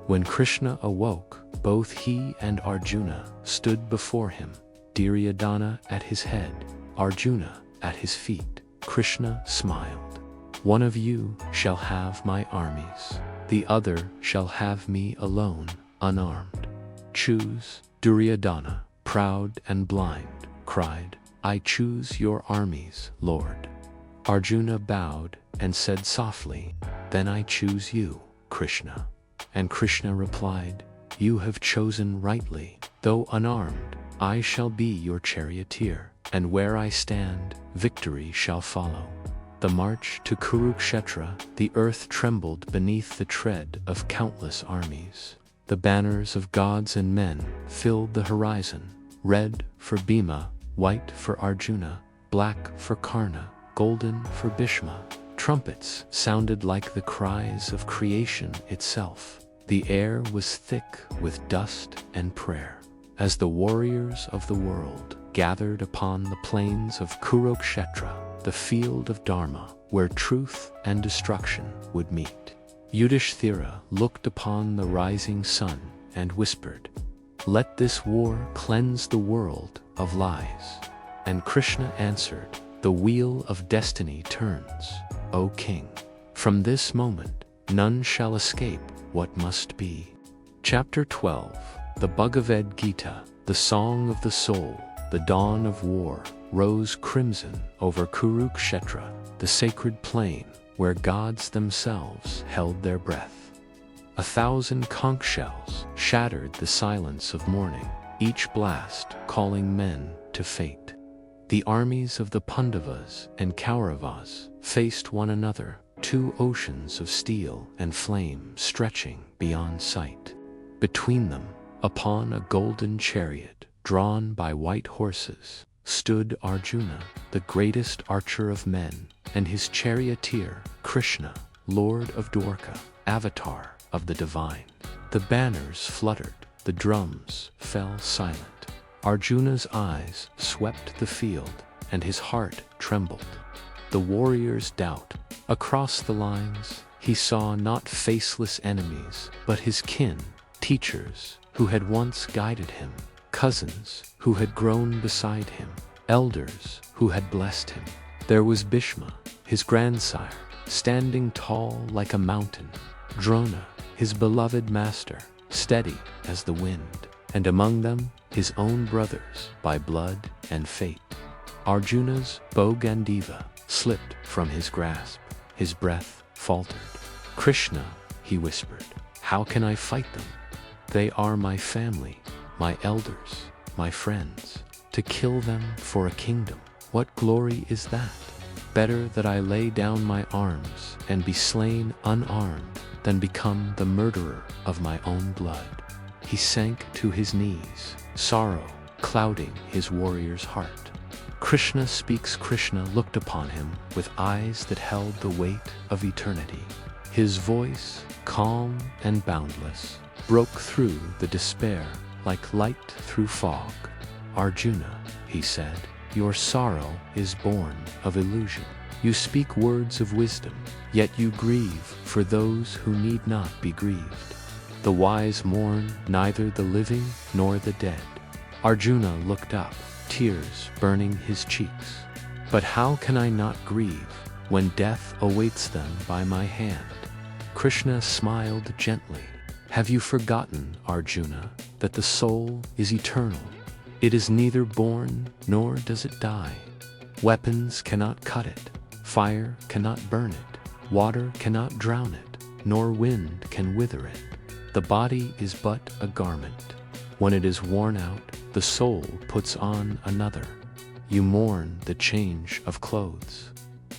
When Krishna awoke, both he and Arjuna stood before him, Duryodhana at his head, Arjuna at his feet. Krishna smiled. One of you shall have my armies. The other shall have me alone, unarmed. Choose. Duryodhana, proud and blind, cried, I choose your armies, Lord. Arjuna bowed and said softly, then I choose you, Krishna. And Krishna replied, you have chosen rightly. Though unarmed, I shall be your charioteer, and where I stand, victory shall follow. The march to Kurukshetra, the earth trembled beneath the tread of countless armies. The banners of gods and men filled the horizon, red for Bhima, white for Arjuna, black for Karna, golden for Bhishma. Trumpets sounded like the cries of creation itself. The air was thick with dust and prayer. As the warriors of the world gathered upon the plains of Kurukshetra, the field of dharma, where truth and destruction would meet. Yudhishthira looked upon the rising sun and whispered, let this war cleanse the world of lies. And Krishna answered, the wheel of destiny turns, O king. From this moment, none shall escape what must be. Chapter 12, the Bhagavad Gita, the Song of the Soul. The dawn of war rose crimson over Kurukshetra, the sacred plain where gods themselves held their breath. 1,000 conch shells shattered the silence of morning, each blast calling men to fate. The armies of the Pandavas and Kauravas faced one another, two oceans of steel and flame stretching beyond sight. Between them, upon a golden chariot drawn by white horses, stood Arjuna, the greatest archer of men, and his charioteer, Krishna, Lord of Dwarka, avatar of the divine. The banners fluttered, the drums fell silent. Arjuna's eyes swept the field, and his heart trembled. The warrior's doubt. Across the lines, he saw not faceless enemies, but his kin, teachers, who had once guided him, cousins who had grown beside him, elders who had blessed him. There was Bhishma, his grandsire, standing tall like a mountain. Drona, his beloved master, steady as the wind. And among them, his own brothers by blood and fate. Arjuna's bow Gandiva slipped from his grasp. His breath faltered. Krishna, he whispered, how can I fight them? They are my family, my elders, my friends. To kill them for a kingdom, what glory is that? Better that I lay down my arms and be slain unarmed than become the murderer of my own blood. He sank to his knees, sorrow clouding his warrior's heart. Krishna speaks. Krishna looked upon him with eyes that held the weight of eternity. His voice, calm and boundless, broke through the despair like light through fog. Arjuna, he said, your sorrow is born of illusion. You speak words of wisdom, yet you grieve for those who need not be grieved. The wise mourn neither the living nor the dead. Arjuna looked up, tears burning his cheeks. But how can I not grieve when death awaits them by my hand? Krishna smiled gently. Have you forgotten, Arjuna, that the soul is eternal? It is neither born nor does it die. Weapons cannot cut it, fire cannot burn it, water cannot drown it, nor wind can wither it. The body is but a garment. When it is worn out, the soul puts on another. You mourn the change of clothes.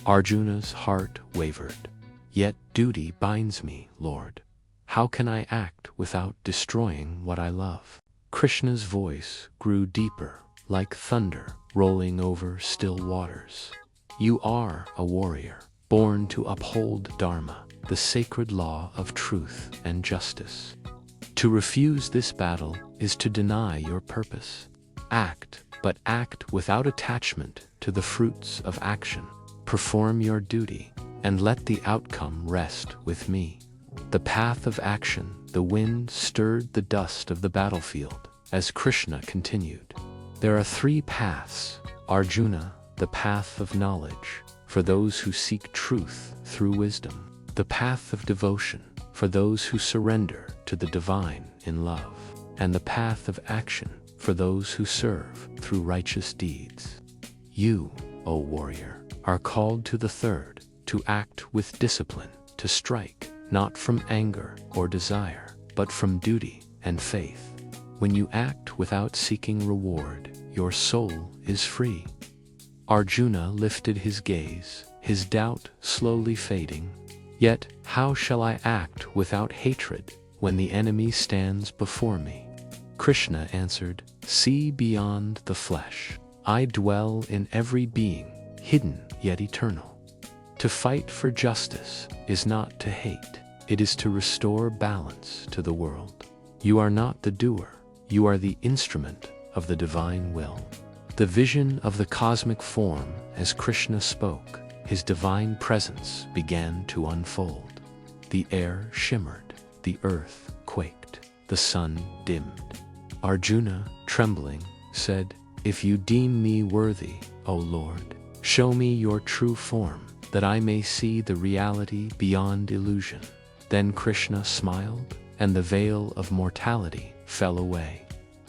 Arjuna's heart wavered. Yet duty binds me, Lord. How can I act without destroying what I love? Krishna's voice grew deeper, like thunder rolling over still waters. You are a warrior, born to uphold dharma, the sacred law of truth and justice. To refuse this battle is to deny your purpose. Act, but act without attachment to the fruits of action. Perform your duty, and let the outcome rest with me. The path of action, the wind stirred the dust of the battlefield as Krishna continued. There are 3 paths, Arjuna, the path of knowledge, for those who seek truth through wisdom, the path of devotion, for those who surrender to the divine in love, and the path of action, for those who serve through righteous deeds. You, O warrior, are called to the third, to act with discipline, to strike, not from anger or desire, but from duty and faith. When you act without seeking reward, your soul is free. Arjuna lifted his gaze, his doubt slowly fading. Yet how shall I act without hatred when the enemy stands before me? Krishna answered, see beyond the flesh. I dwell in every being, hidden yet eternal. To fight for justice is not to hate. It is to restore balance to the world. You are not the doer. You are the instrument of the divine will. The vision of the cosmic form as Krishna spoke, his divine presence began to unfold. The air shimmered, the earth quaked, the sun dimmed. Arjuna, trembling, said, if you deem me worthy, O Lord, show me your true form, that I may see the reality beyond illusion. Then Krishna smiled, and the veil of mortality fell away.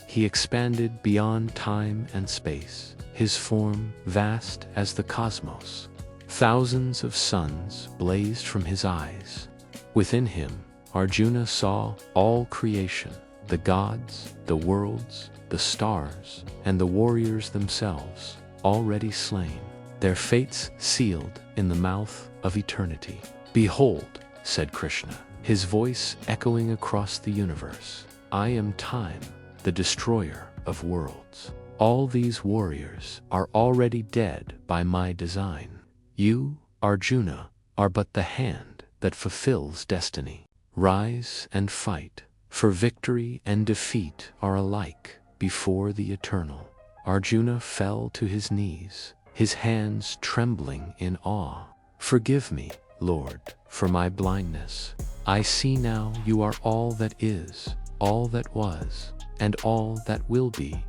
He expanded beyond time and space, his form vast as the cosmos. Thousands of suns blazed from his eyes. Within him, Arjuna saw all creation, the gods, the worlds, the stars, and the warriors themselves, already slain, their fates sealed in the mouth of eternity. Behold, said Krishna, his voice echoing across the universe, I am time, the destroyer of worlds. All these warriors are already dead by my design. You, Arjuna, are but the hand that fulfills destiny. Rise and fight, for victory and defeat are alike before the eternal. Arjuna fell to his knees, his hands trembling in awe. Forgive me, Lord, for my blindness. I see now you are all that is, all that was, and all that will be.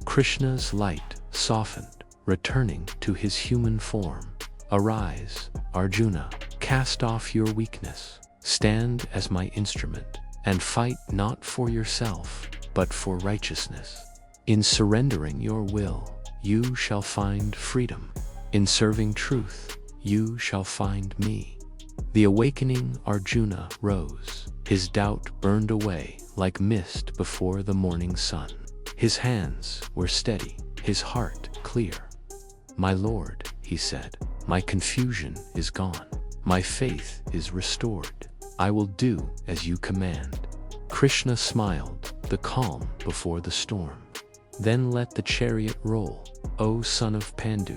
Krishna's light softened, returning to his human form. Arise, Arjuna, cast off your weakness, stand as my instrument, and fight not for yourself, but for righteousness. In surrendering your will, you shall find freedom. In serving truth, you shall find me. The awakening Arjuna rose. His doubt burned away like mist before the morning sun. His hands were steady, his heart clear. My Lord, he said, my confusion is gone. My faith is restored. I will do as you command. Krishna smiled, the calm before the storm. Then let the chariot roll, O son of Pandu.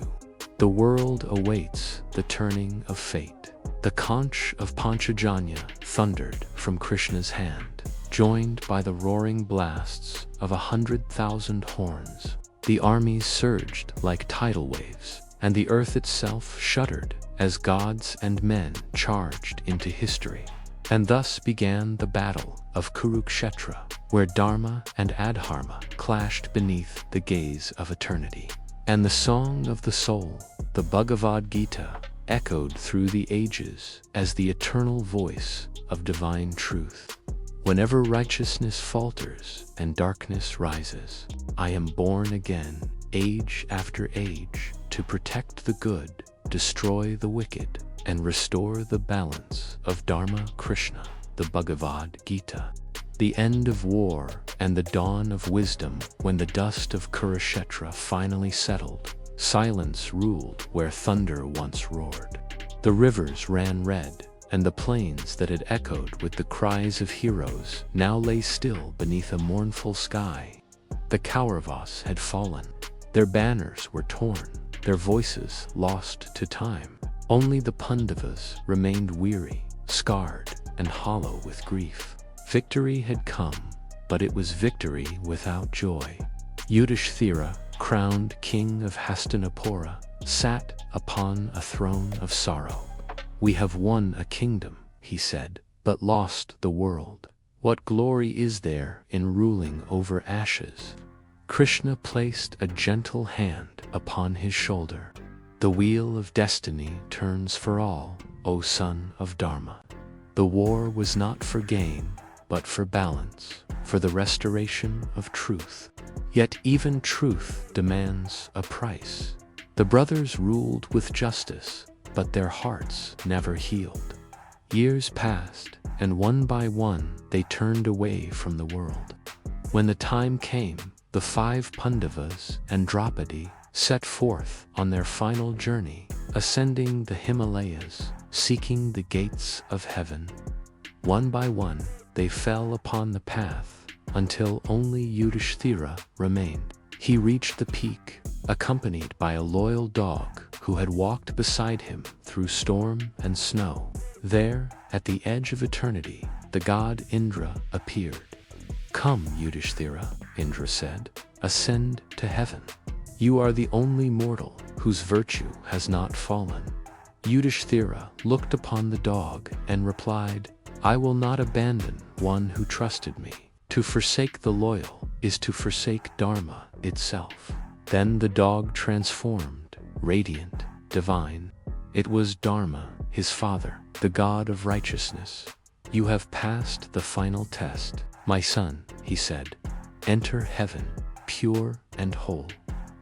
The world awaits the turning of fate. The conch of Panchajanya thundered from Krishna's hand, joined by the roaring blasts of 100,000 horns. The armies surged like tidal waves, and the earth itself shuddered as gods and men charged into history. And thus began the battle of Kurukshetra, where dharma and adharma clashed beneath the gaze of eternity. And the song of the soul, the Bhagavad Gita, echoed through the ages as the eternal voice of divine truth. Whenever righteousness falters and darkness rises, I am born again, age after age, to protect the good, destroy the wicked, and restore the balance of Dharma. Krishna, the Bhagavad Gita. The end of war and the dawn of wisdom. When the dust of Kurukshetra finally settled, silence ruled where thunder once roared. The rivers ran red, and the plains that had echoed with the cries of heroes now lay still beneath a mournful sky. The Kauravas had fallen. Their banners were torn, their voices lost to time. Only the Pandavas remained weary, scarred, and hollow with grief. Victory had come, but it was victory without joy. Yudhishthira, crowned king of Hastinapura, sat upon a throne of sorrow. We have won a kingdom, he said, but lost the world. What glory is there in ruling over ashes? Krishna placed a gentle hand upon his shoulder. The wheel of destiny turns for all, O son of Dharma. The war was not for gain, but for balance, for the restoration of truth. Yet even truth demands a price. The brothers ruled with justice, but their hearts never healed. Years passed, and one by one they turned away from the world. When the time came, the 5 Pandavas and Draupadi set forth on their final journey, ascending the Himalayas, seeking the gates of heaven. One by one, they fell upon the path, until only Yudhishthira remained. He reached the peak, accompanied by a loyal dog who had walked beside him through storm and snow. There, at the edge of eternity, the god Indra appeared. Come, Yudhishthira, Indra said, ascend to heaven. You are the only mortal whose virtue has not fallen. Yudhishthira looked upon the dog and replied, I will not abandon one who trusted me. To forsake the loyal is to forsake Dharma itself. Then the dog transformed, radiant, divine. It was Dharma, his father, the god of righteousness. You have passed the final test, my son, he said. Enter heaven, pure and whole.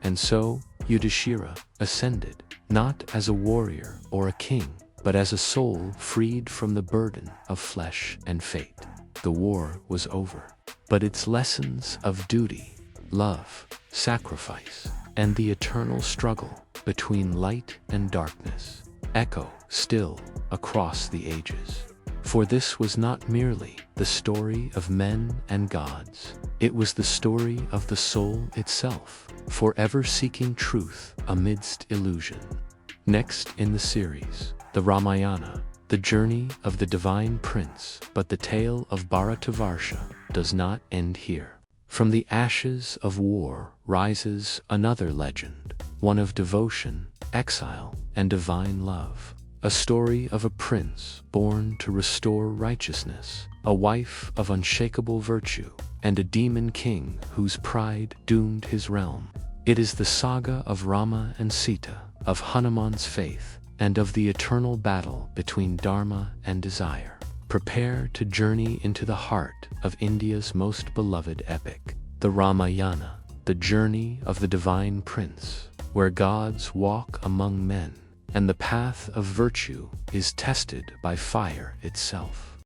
And so, Yudhishthira ascended, not as a warrior or a king, but as a soul freed from the burden of flesh and fate. The war was over, but its lessons of duty, love, sacrifice, and the eternal struggle between light and darkness echo still across the ages. For this was not merely the story of men and gods, it was the story of the soul itself, forever seeking truth amidst illusion. Next in the series, the Ramayana, the journey of the divine prince, but the tale of Bharatavarsha does not end here. From the ashes of war rises another legend, one of devotion, exile, and divine love. A story of a prince born to restore righteousness, a wife of unshakable virtue, and a demon king whose pride doomed his realm. It is the saga of Rama and Sita, of Hanuman's faith, and of the eternal battle between dharma and desire. Prepare to journey into the heart of India's most beloved epic, the Ramayana, the journey of the divine prince, where gods walk among men, and the path of virtue is tested by fire itself.